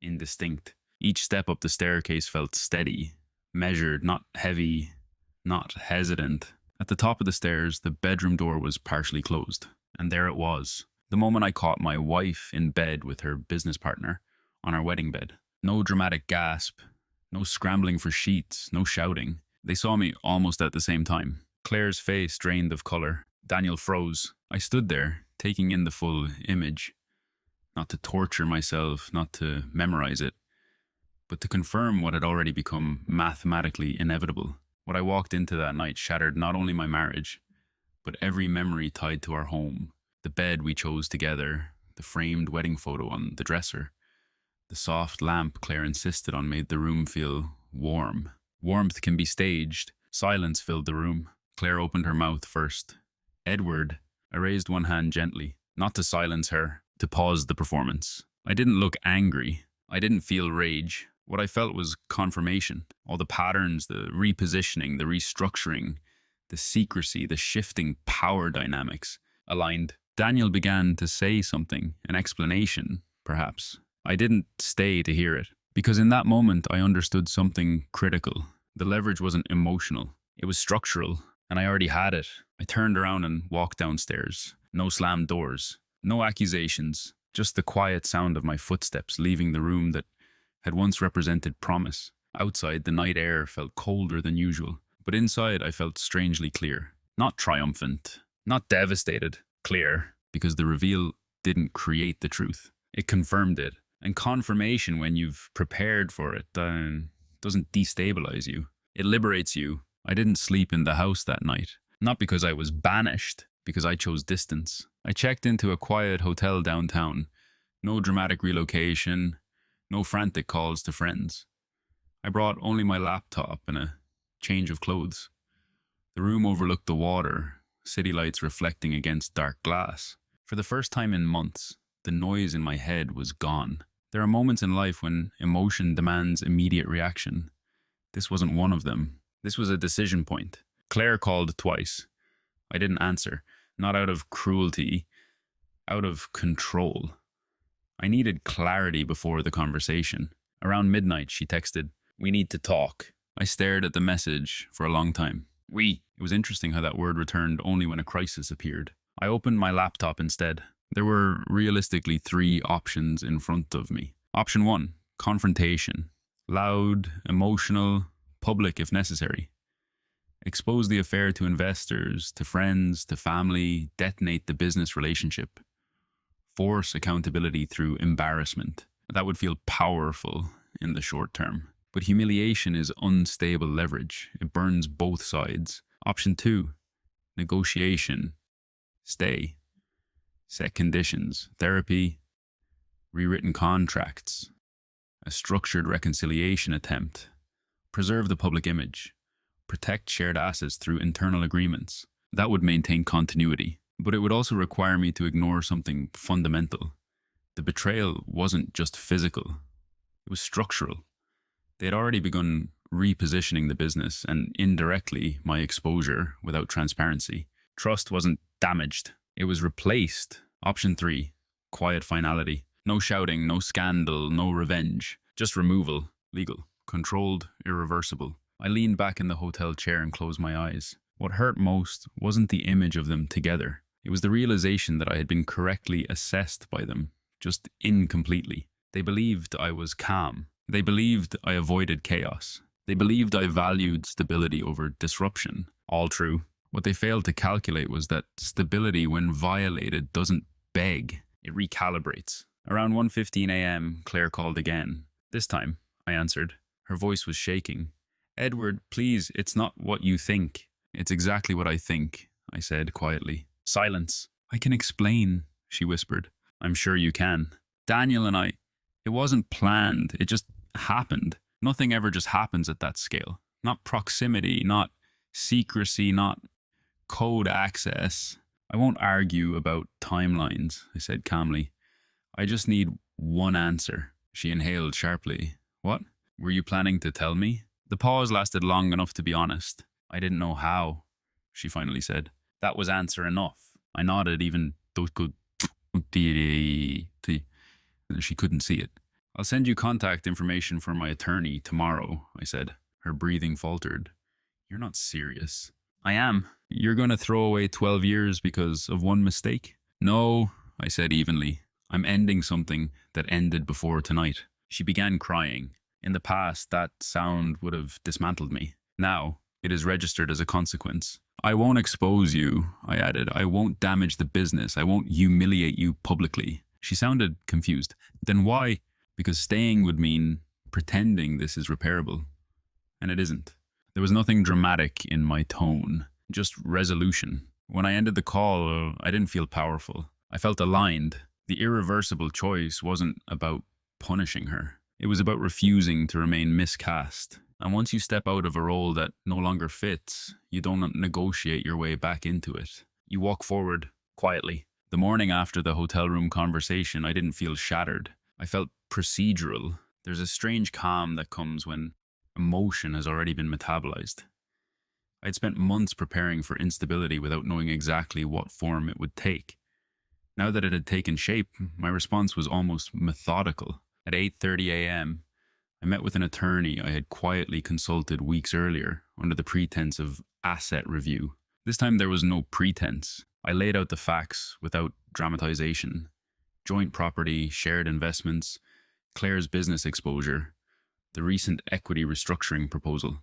indistinct. Each step up the staircase felt steady, measured, not heavy, not hesitant. At the top of the stairs, the bedroom door was partially closed, and there it was. The moment I caught my wife in bed with her business partner on our wedding bed. No dramatic gasp, no scrambling for sheets, no shouting. They saw me almost at the same time. Claire's face drained of color. Daniel froze. I stood there, taking in the full image. Not to torture myself, not to memorize it, but to confirm what had already become mathematically inevitable. What I walked into that night shattered not only my marriage, but every memory tied to our home. The bed we chose together, the framed wedding photo on the dresser, The soft lamp Claire insisted on made the room feel warm. Warmth can be staged. Silence filled the room. Claire opened her mouth first. Edward. I raised one hand gently, not to silence her, to pause the performance. I didn't look angry. I didn't feel rage. What I felt was confirmation. All the patterns, the repositioning, the restructuring, the secrecy, the shifting power dynamics aligned. Daniel began to say something, an explanation, perhaps. I didn't stay to hear it, because in that moment I understood something critical. The leverage wasn't emotional. It was structural, and I already had it. I turned around and walked downstairs. No slammed doors, no accusations, just the quiet sound of my footsteps leaving the room that had once represented promise. Outside, the night air felt colder than usual, but inside I felt strangely clear. Not triumphant, not devastated. Clear, because the reveal didn't create the truth. It confirmed it. And confirmation, when you've prepared for it, doesn't destabilize you. It liberates you. I didn't sleep in the house that night. Not because I was banished, because I chose distance. I checked into a quiet hotel downtown. No dramatic relocation, no frantic calls to friends. I brought only my laptop and a change of clothes. The room overlooked the water, city lights reflecting against dark glass. For the first time in months, the noise in my head was gone. There are moments in life when emotion demands immediate reaction. This wasn't one of them. This was a decision point. Claire called twice. I didn't answer, not out of cruelty, out of control. I needed clarity before the conversation. Around midnight, she texted, "We need to talk." I stared at the message for a long time. We. It was interesting how that word returned only when a crisis appeared. I opened my laptop instead. There were realistically 3 options in front of me. Option 1, confrontation. Loud, emotional, public if necessary. Expose the affair to investors, to friends, to family, detonate the business relationship. Force accountability through embarrassment. That would feel powerful in the short term. But humiliation is unstable leverage. It burns both sides. Option 2, negotiation. Stay. Set conditions. Therapy. Rewritten contracts. A structured reconciliation attempt. Preserve the public image. Protect shared assets through internal agreements. That would maintain continuity. But it would also require me to ignore something fundamental. The betrayal wasn't just physical. It was structural. They had already begun repositioning the business and indirectly my exposure without transparency. Trust wasn't damaged. It was replaced. Option 3, quiet finality. No shouting, no scandal, no revenge. Just removal. Legal. Controlled, irreversible. I leaned back in the hotel chair and closed my eyes. What hurt most wasn't the image of them together. It was the realization that I had been correctly assessed by them, just incompletely. They believed I was calm. They believed I avoided chaos. They believed I valued stability over disruption. All true. What they failed to calculate was that stability, when violated, doesn't beg. It recalibrates. Around 1:15 a.m., Claire called again. This time, I answered. Her voice was shaking. "Edward, please, it's not what you think." "It's exactly what I think," I said quietly. Silence. "I can explain," she whispered. "I'm sure you can. Daniel and I, it wasn't planned. It just happened. Nothing ever just happens at that scale. Not proximity, not secrecy, not code access. I won't argue about timelines," I said calmly. "I just need one answer." She inhaled sharply. "What? Were you planning to tell me?" The pause lasted long enough to be honest. "I didn't know how," she finally said. That was answer enough. I nodded, even though she couldn't see it. "I'll send you contact information for my attorney tomorrow," I said. Her breathing faltered. "You're not serious." "I am. You're going to throw away 12 years because of one mistake?" "No," I said evenly. "I'm ending something that ended before tonight." She began crying. In the past, that sound would have dismantled me. Now, it is registered as a consequence. "I won't expose you," I added. "I won't damage the business. I won't humiliate you publicly." She sounded confused. "Then why?" "Because staying would mean pretending this is repairable. And it isn't." There was nothing dramatic in my tone, just resolution. When I ended the call, I didn't feel powerful. I felt aligned. The irreversible choice wasn't about punishing her. It was about refusing to remain miscast. And once you step out of a role that no longer fits, you don't negotiate your way back into it. You walk forward quietly. The morning after the hotel room conversation, I didn't feel shattered. I felt procedural. There's a strange calm that comes when emotion has already been metabolized. I'd spent months preparing for instability without knowing exactly what form it would take. Now that it had taken shape, my response was almost methodical. At 8:30 a.m., I met with an attorney I had quietly consulted weeks earlier under the pretense of asset review. This time there was no pretense. I laid out the facts without dramatization. Joint property, shared investments, Claire's business exposure, the recent equity restructuring proposal,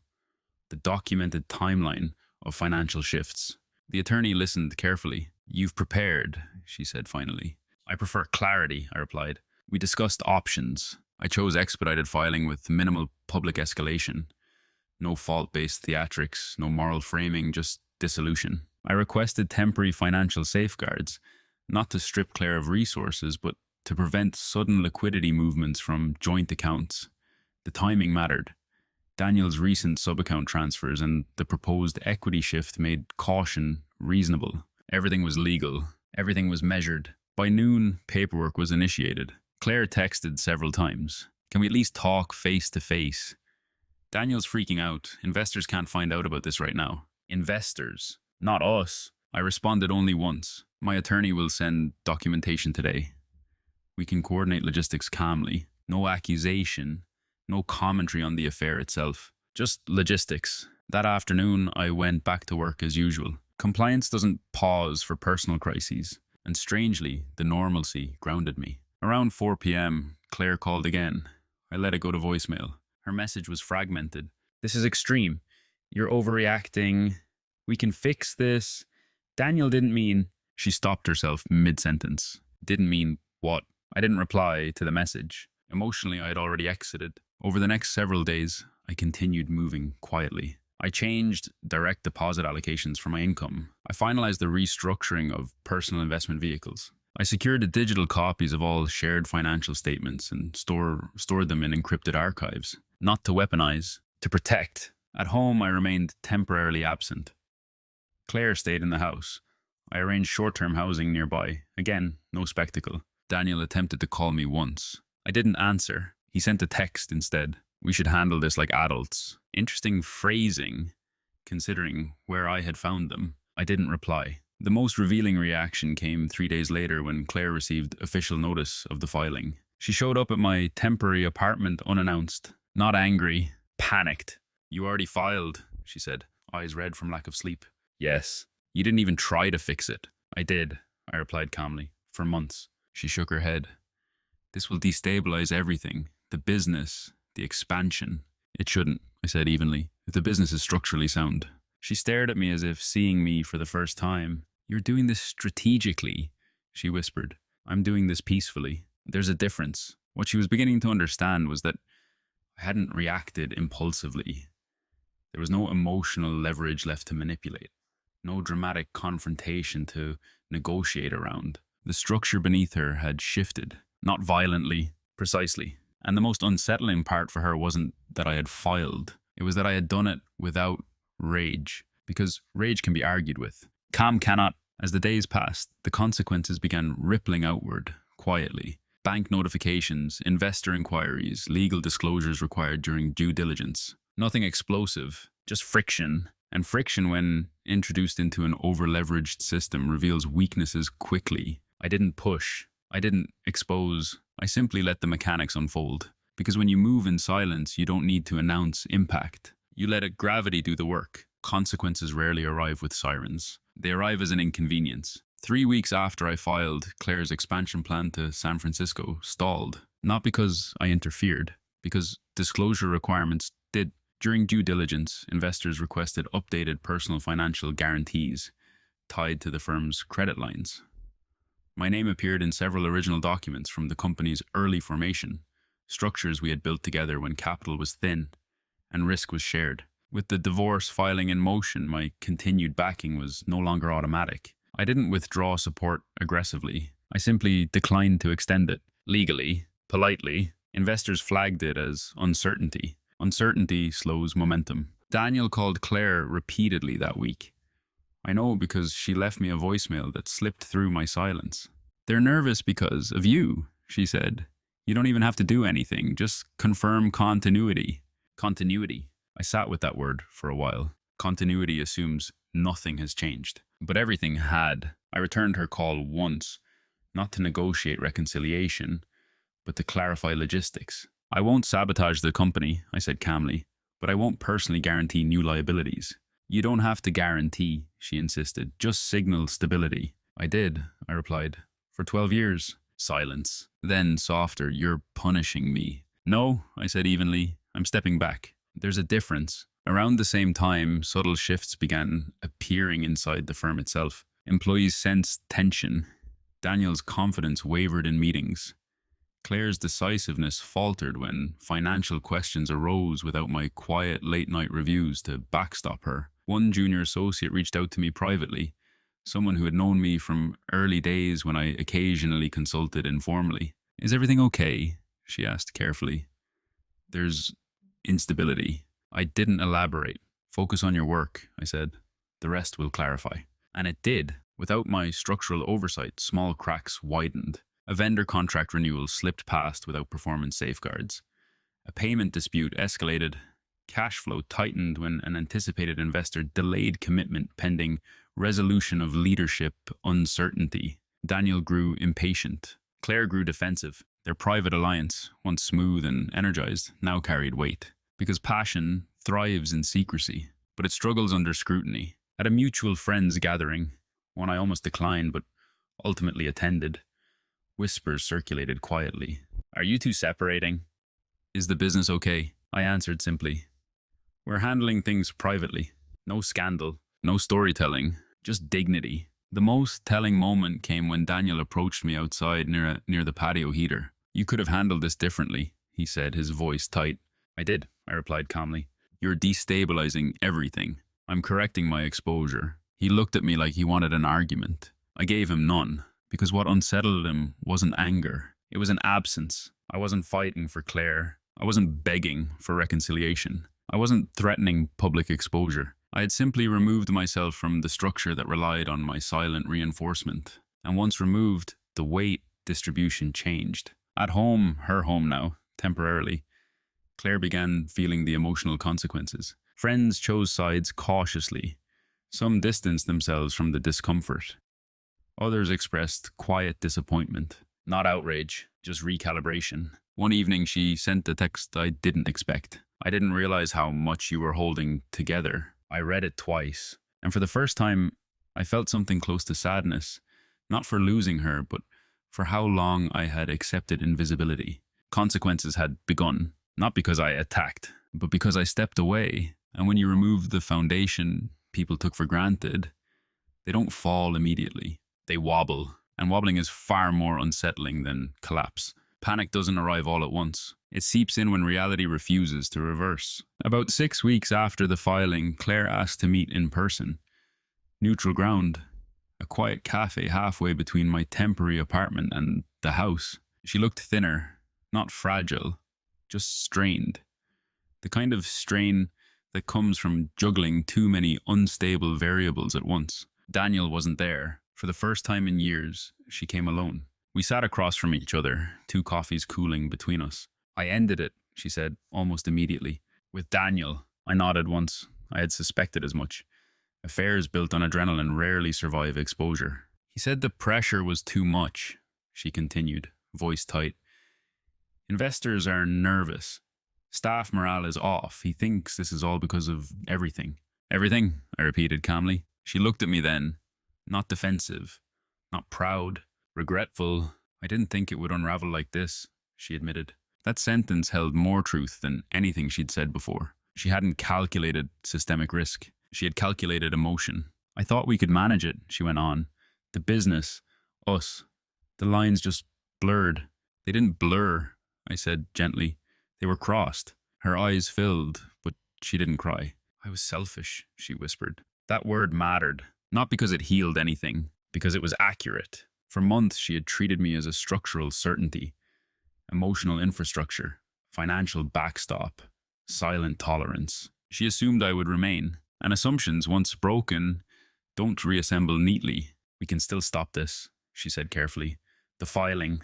the documented timeline of financial shifts. The attorney listened carefully. "You've prepared," she said finally. "I prefer clarity," I replied. We discussed options. I chose expedited filing with minimal public escalation. No fault-based theatrics, no moral framing, just dissolution. I requested temporary financial safeguards, not to strip Claire of resources, but to prevent sudden liquidity movements from joint accounts. The timing mattered. Daniel's recent sub-account transfers and the proposed equity shift made caution reasonable. Everything was legal. Everything was measured. By noon, paperwork was initiated. Claire texted several times. "Can we at least talk face to face?" "Daniel's freaking out. Investors can't find out about this right now." "Investors, not us." I responded only once. "My attorney will send documentation today. We can coordinate logistics calmly. No accusation, no commentary on the affair itself. Just logistics." That afternoon, I went back to work as usual. Compliance doesn't pause for personal crises, and strangely, the normalcy grounded me. Around 4 p.m., Claire called again. I let it go to voicemail. Her message was fragmented. "This is extreme. You're overreacting. We can fix this. Daniel didn't mean..." She stopped herself mid-sentence. "Didn't mean what?" I didn't reply to the message. Emotionally, I had already exited. Over the next several days, I continued moving quietly. I changed direct deposit allocations for my income. I finalized the restructuring of personal investment vehicles. I secured the digital copies of all shared financial statements and stored them in encrypted archives. Not to weaponize, to protect. At home, I remained temporarily absent. Claire stayed in the house. I arranged short-term housing nearby. Again, no spectacle. Daniel attempted to call me once. I didn't answer. He sent a text instead. "We should handle this like adults." Interesting phrasing, considering where I had found them. I didn't reply. The most revealing reaction came 3 days later when Claire received official notice of the filing. She showed up at my temporary apartment unannounced. Not angry, panicked. "You already filed," she said, eyes red from lack of sleep. "Yes." "You didn't even try to fix it." "I did," I replied calmly. "For months." She shook her head. "This will destabilize everything. The business, the expansion." "It shouldn't," I said evenly, "if the business is structurally sound." She stared at me as if seeing me for the first time. "You're doing this strategically," she whispered. "I'm doing this peacefully. There's a difference." What she was beginning to understand was that I hadn't reacted impulsively. There was no emotional leverage left to manipulate. No dramatic confrontation to negotiate around. The structure beneath her had shifted. Not violently, precisely. And the most unsettling part for her wasn't that I had filed. It was that I had done it without rage. Because rage can be argued with. Calm cannot. As the days passed, the consequences began rippling outward, quietly. Bank notifications, investor inquiries, legal disclosures required during due diligence. Nothing explosive, just friction. And friction, when introduced into an over-leveraged system, reveals weaknesses quickly. I didn't push. I didn't expose. I simply let the mechanics unfold. Because when you move in silence, you don't need to announce impact. You let gravity do the work. Consequences rarely arrive with sirens. They arrive as an inconvenience. 3 weeks after I filed, Claire's expansion plan to San Francisco stalled. Not because I interfered, because disclosure requirements did. During due diligence, investors requested updated personal financial guarantees tied to the firm's credit lines. My name appeared in several original documents from the company's early formation, structures we had built together when capital was thin and risk was shared. With the divorce filing in motion, my continued backing was no longer automatic. I didn't withdraw support aggressively. I simply declined to extend it. Legally, politely, Investors flagged it as uncertainty. Uncertainty slows momentum. Daniel called Claire repeatedly that week. I know because she left me a voicemail that slipped through my silence. They're nervous because of you, she said. You don't even have to do anything, just confirm continuity. Continuity. I sat with that word for a while. Continuity assumes nothing has changed. But everything had. I returned her call once, not to negotiate reconciliation, but to clarify logistics. I won't sabotage the company, I said calmly, but I won't personally guarantee new liabilities. You don't have to guarantee, she insisted, just signal stability. I did, I replied. For 12 years. Silence. Then, softer, you're punishing me. No, I said evenly, I'm stepping back. There's a difference. Around the same time, subtle shifts began appearing inside the firm itself. Employees sensed tension. Daniel's confidence wavered in meetings. Claire's decisiveness faltered when financial questions arose without my quiet late-night reviews to backstop her. One junior associate reached out to me privately, someone who had known me from early days when I occasionally consulted informally. Is everything okay? She asked carefully. There's instability. I didn't elaborate. Focus on your work, I said. The rest will clarify. And it did. Without my structural oversight, small cracks widened. A vendor contract renewal slipped past without performance safeguards. A payment dispute escalated. Cash flow tightened when an anticipated investor delayed commitment pending resolution of leadership uncertainty. Daniel grew impatient. Claire grew defensive. Their private alliance, once smooth and energized, now carried weight. Because passion thrives in secrecy, but it struggles under scrutiny. At a mutual friends gathering, one I almost declined but ultimately attended, whispers circulated quietly. Are you two separating? Is the business okay? I answered simply. We're handling things privately. No scandal, no storytelling, just dignity. The most telling moment came when Daniel approached me outside near the patio heater. You could have handled this differently, he said, his voice tight. I did, I replied calmly. You're destabilizing everything. I'm correcting my exposure. He looked at me like he wanted an argument. I gave him none, because what unsettled him wasn't anger. It was an absence. I wasn't fighting for Claire. I wasn't begging for reconciliation. I wasn't threatening public exposure. I had simply removed myself from the structure that relied on my silent reinforcement. And once removed, the weight distribution changed. At home, her home now, temporarily, Claire began feeling the emotional consequences. Friends chose sides cautiously. Some distanced themselves from the discomfort. Others expressed quiet disappointment. Not outrage, just recalibration. One evening she sent a text I didn't expect. I didn't realize how much you were holding together. I read it twice, and for the first time, I felt something close to sadness. Not for losing her, but for how long I had accepted invisibility. Consequences had begun, not because I attacked, but because I stepped away. And when you remove the foundation people took for granted, they don't fall immediately. They wobble, and wobbling is far more unsettling than collapse. Panic doesn't arrive all at once. It seeps in when reality refuses to reverse. About 6 weeks after the filing, Claire asked to meet in person. Neutral ground. A quiet cafe halfway between my temporary apartment and the house. She looked thinner, not fragile, just strained. The kind of strain that comes from juggling too many unstable variables at once. Daniel wasn't there. For the first time in years, she came alone. We sat across from each other, 2 coffees cooling between us. I ended it, she said, almost immediately. With Daniel. I nodded once. I had suspected as much. Affairs built on adrenaline rarely survive exposure. He said the pressure was too much, she continued, voice tight. Investors are nervous. Staff morale is off. He thinks this is all because of everything. Everything, I repeated calmly. She looked at me then, not defensive, not proud, regretful. I didn't think it would unravel like this, she admitted. That sentence held more truth than anything she'd said before. She hadn't calculated systemic risk. She had calculated emotion. I thought we could manage it, she went on. The business, us. The lines just blurred. They didn't blur, I said gently. They were crossed. Her eyes filled, but she didn't cry. I was selfish, she whispered. That word mattered, not because it healed anything, because it was accurate. For months she had treated me as a structural certainty, emotional infrastructure, financial backstop, silent tolerance. She assumed I would remain, and assumptions, once broken, don't reassemble neatly. We can still stop this, she said carefully. The filing,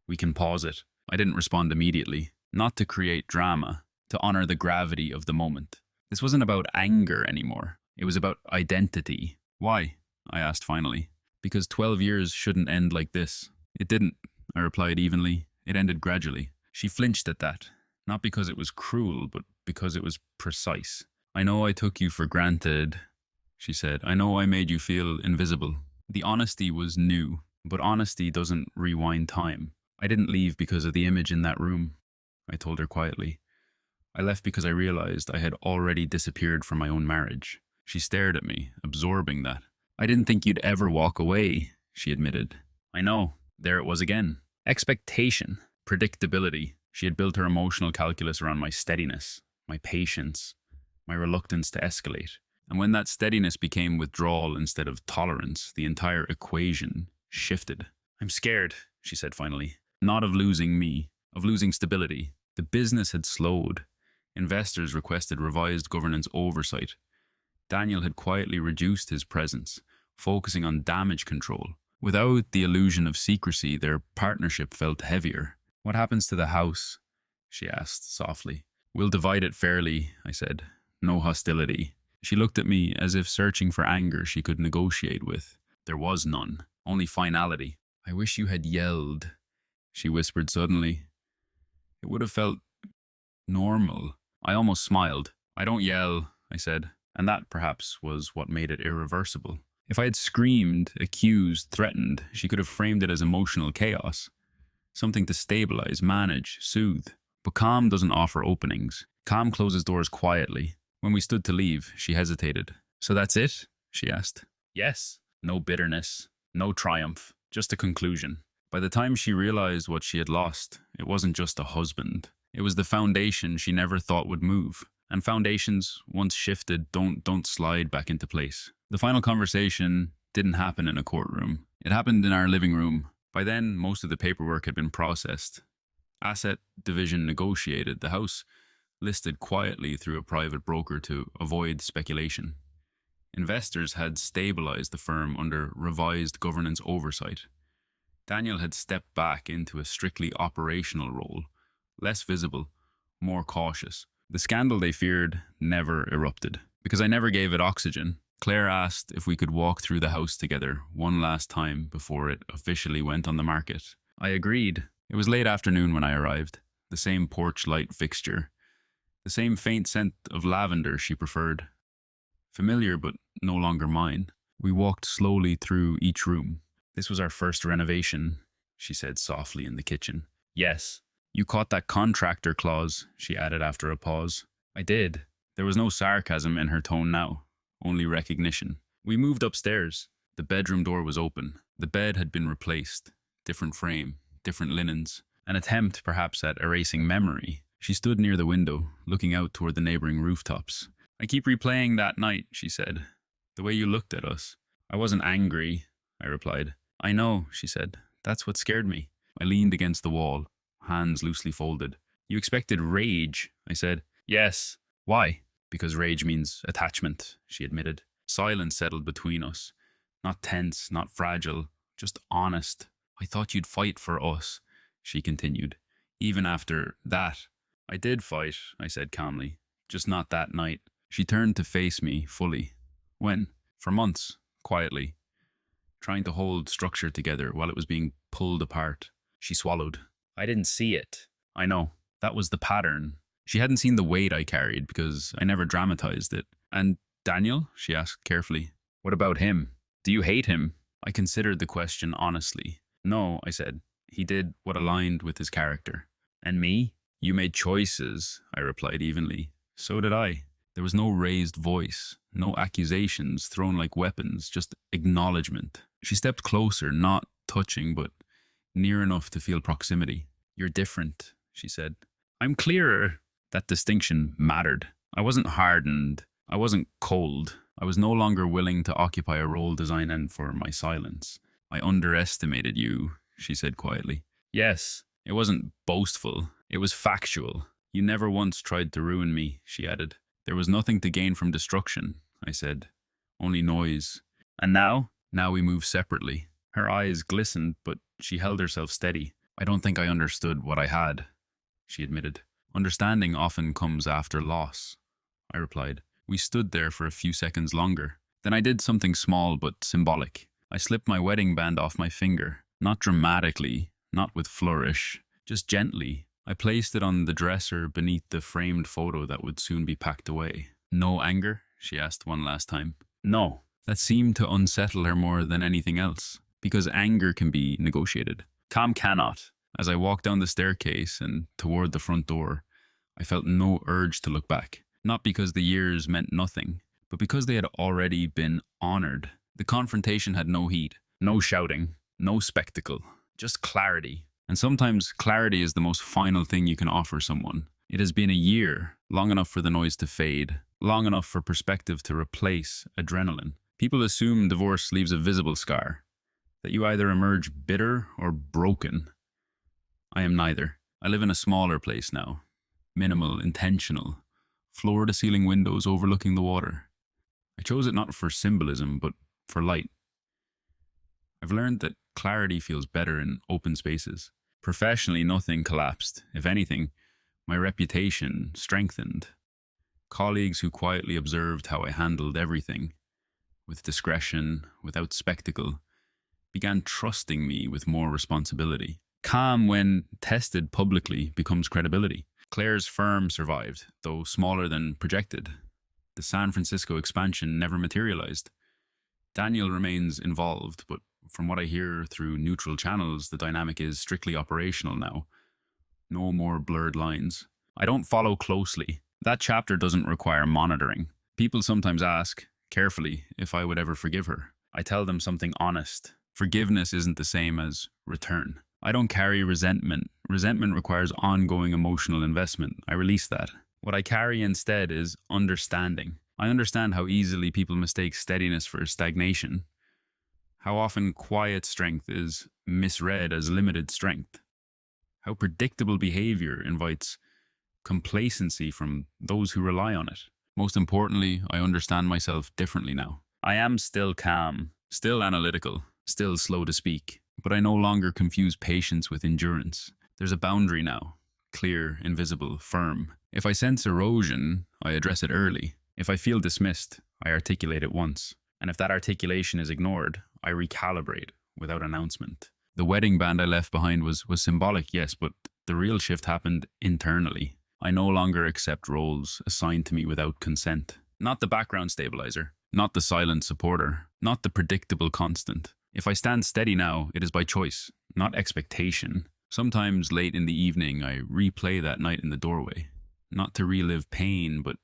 we can pause it. I didn't respond immediately, not to create drama, to honor the gravity of the moment. This wasn't about anger anymore. It was about identity. Why? I asked finally. Because 12 years shouldn't end like this. It didn't, I replied evenly. It ended gradually. She flinched at that, not because it was cruel, but because it was precise. I know I took you for granted, she said. I know I made you feel invisible. The honesty was new, but honesty doesn't rewind time. I didn't leave because of the image in that room, I told her quietly. I left because I realized I had already disappeared from my own marriage. She stared at me, absorbing that. I didn't think you'd ever walk away, she admitted. I know. There it was again. Expectation, predictability. She had built her emotional calculus around my steadiness, my patience, my reluctance to escalate. And when that steadiness became withdrawal instead of tolerance, the entire equation shifted. I'm scared, she said finally. Not of losing me, of losing stability. The business had slowed. Investors requested revised governance oversight. Daniel had quietly reduced his presence, focusing on damage control. Without the illusion of secrecy, their partnership felt heavier. What happens to the house? She asked softly. We'll divide it fairly, I said. No hostility. She looked at me as if searching for anger she could negotiate with. There was none, only finality. I wish you had yelled, she whispered suddenly. It would have felt normal. I almost smiled. I don't yell, I said, and that perhaps was what made it irreversible. If I had screamed, accused, threatened, she could have framed it as emotional chaos. Something to stabilize, manage, soothe. But calm doesn't offer openings. Calm closes doors quietly. When we stood to leave, she hesitated. So that's it? She asked. Yes. No bitterness, no triumph, just a conclusion. By the time she realized what she had lost, it wasn't just a husband. It was the foundation she never thought would move. And foundations, once shifted, don't slide back into place. The final conversation didn't happen in a courtroom. It happened in our living room. By then, most of the paperwork had been processed. Asset division negotiated. The house listed quietly through a private broker to avoid speculation. Investors had stabilized the firm under revised governance oversight. Daniel had stepped back into a strictly operational role, less visible, more cautious. The scandal they feared never erupted. Because I never gave it oxygen, Claire asked if we could walk through the house together one last time before it officially went on the market. I agreed. It was late afternoon when I arrived. The same porch light fixture. The same faint scent of lavender she preferred. Familiar but no longer mine. We walked slowly through each room. This was our first renovation, she said softly in the kitchen. Yes. You caught that contractor clause, she added after a pause. I did. There was no sarcasm in her tone now, only recognition. We moved upstairs. The bedroom door was open. The bed had been replaced. Different frame, different linens. An attempt, perhaps, at erasing memory. She stood near the window, looking out toward the neighboring rooftops. I keep replaying that night, she said. The way you looked at us. I wasn't angry, I replied. I know, she said. That's what scared me. I leaned against the wall, hands loosely folded. You expected rage, I said. Yes. Why? Because rage means attachment, she admitted. Silence settled between us. Not tense, not fragile, just honest. I thought you'd fight for us, she continued. Even after that. I did fight, I said calmly. Just not that night. She turned to face me fully. When? For months, quietly. Trying to hold structure together while it was being pulled apart. She swallowed. I didn't see it. I know. That was the pattern. She hadn't seen the weight I carried because I never dramatized it. And Daniel? She asked carefully. What about him? Do you hate him? I considered the question honestly. No, I said. He did what aligned with his character. And me? You made choices, I replied evenly. So did I. There was no raised voice, no accusations thrown like weapons, just acknowledgement. She stepped closer, not touching, but near enough to feel proximity. You're different, she said. I'm clearer. That distinction mattered. I wasn't hardened. I wasn't cold. I was no longer willing to occupy a role designed for my silence. I underestimated you, she said quietly. Yes, It wasn't boastful, it was factual. You never once tried to ruin me, she added. There was nothing to gain from destruction, I said. Only noise. And now? Now we move separately. Her eyes glistened, but she held herself steady. I don't think I understood what I had, she admitted. Understanding often comes after loss, I replied. We stood there for a few seconds longer. Then I did something small but symbolic. I slipped my wedding band off my finger. Not dramatically, not with flourish, just gently. I placed it on the dresser beneath the framed photo that would soon be packed away. No anger? She asked one last time. No. That seemed to unsettle her more than anything else, because anger can be negotiated. Calm cannot. As I walked down the staircase and toward the front door, I felt no urge to look back. Not because the years meant nothing, but because they had already been honored. The confrontation had no heat, no shouting, no spectacle, just clarity. And sometimes clarity is the most final thing you can offer someone. It has been a year, long enough for the noise to fade, long enough for perspective to replace adrenaline. People assume divorce leaves a visible scar, that you either emerge bitter or broken. I am neither. I live in a smaller place now. Minimal, intentional. Floor-to-ceiling windows overlooking the water. I chose it not for symbolism, but for light. I've learned that clarity feels better in open spaces. Professionally, nothing collapsed. If anything, my reputation strengthened. Colleagues who quietly observed how I handled everything, with discretion, without spectacle, began trusting me with more responsibility. Calm, when tested publicly, becomes credibility. Claire's firm survived, though smaller than projected. The San Francisco expansion never materialized. Daniel remains involved, but from what I hear through neutral channels, the dynamic is strictly operational now. No more blurred lines. I don't follow closely. That chapter doesn't require monitoring. People sometimes ask, carefully, if I would ever forgive her. I tell them something honest. Forgiveness isn't the same as return. I don't carry resentment. Resentment requires ongoing emotional investment. I release that. What I carry instead is understanding. I understand how easily people mistake steadiness for stagnation. How often quiet strength is misread as limited strength. How predictable behavior invites complacency from those who rely on it. Most importantly, I understand myself differently now. I am still calm, still analytical, still slow to speak, but I no longer confuse patience with endurance. There's a boundary now, clear, invisible, firm. If I sense erosion, I address it early. If I feel dismissed, I articulate it once. And if that articulation is ignored, I recalibrate without announcement. The wedding band I left behind was symbolic, yes, but the real shift happened internally. I no longer accept roles assigned to me without consent. Not the background stabilizer, not the silent supporter, not the predictable constant. If I stand steady now, it is by choice, not expectation. Sometimes late in the evening, I replay that night in the doorway, not to relive pain, but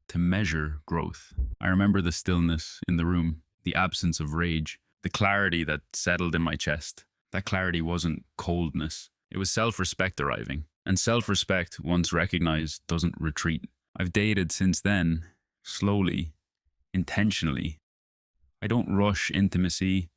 to measure growth. I remember the stillness in the room, the absence of rage, the clarity that settled in my chest. That clarity wasn't coldness. It was self-respect arriving. And self-respect, once recognized, doesn't retreat. I've dated since then, slowly, intentionally. I don't rush intimacy.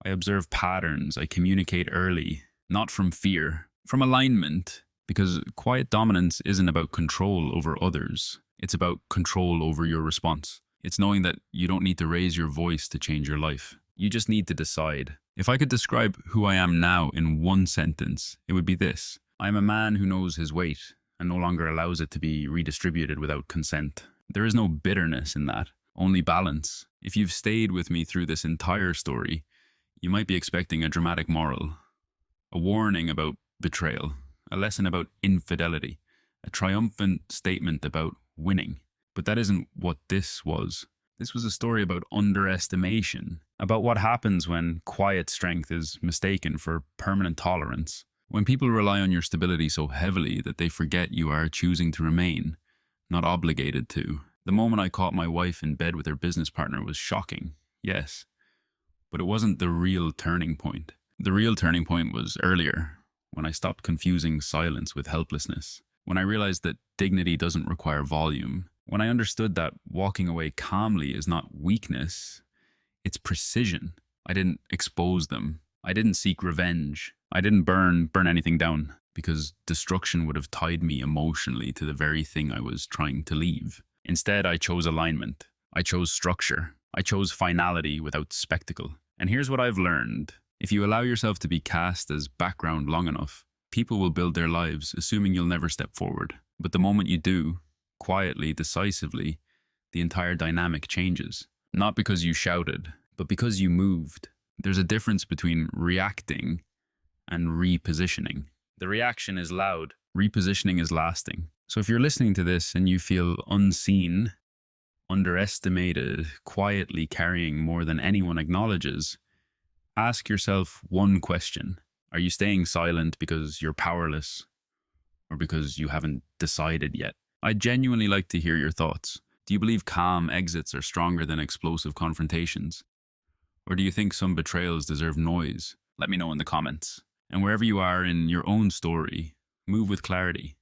I observe patterns. I communicate early, not from fear, from alignment, because quiet dominance isn't about control over others. It's about control over your response. It's knowing that you don't need to raise your voice to change your life. You just need to decide. If I could describe who I am now in one sentence, it would be this. I am a man who knows his weight and no longer allows it to be redistributed without consent. There is no bitterness in that, only balance. If you've stayed with me through this entire story, you might be expecting a dramatic moral, a warning about betrayal, a lesson about infidelity, a triumphant statement about winning. But that isn't what this was. This was a story about underestimation, about what happens when quiet strength is mistaken for permanent tolerance. When people rely on your stability so heavily that they forget you are choosing to remain, not obligated to. The moment I caught my wife in bed with her business partner was shocking, yes. But it wasn't the real turning point. The real turning point was earlier, when I stopped confusing silence with helplessness. When I realized that dignity doesn't require volume. When I understood that walking away calmly is not weakness, it's precision. I didn't expose them. I didn't seek revenge. I didn't burn anything down because destruction would have tied me emotionally to the very thing I was trying to leave. Instead, I chose alignment. I chose structure. I chose finality without spectacle. And here's what I've learned. If you allow yourself to be cast as background long enough, people will build their lives assuming you'll never step forward. But the moment you do, quietly, decisively, the entire dynamic changes. Not because you shouted, but because you moved. There's a difference between reacting and repositioning. The reaction is loud, repositioning is lasting. So if you're listening to this and you feel unseen, underestimated, quietly carrying more than anyone acknowledges, ask yourself one question. Are you staying silent because you're powerless or because you haven't decided yet? I'd genuinely like to hear your thoughts. Do you believe calm exits are stronger than explosive confrontations? Or do you think some betrayals deserve noise? Let me know in the comments. And wherever you are in your own story, move with clarity.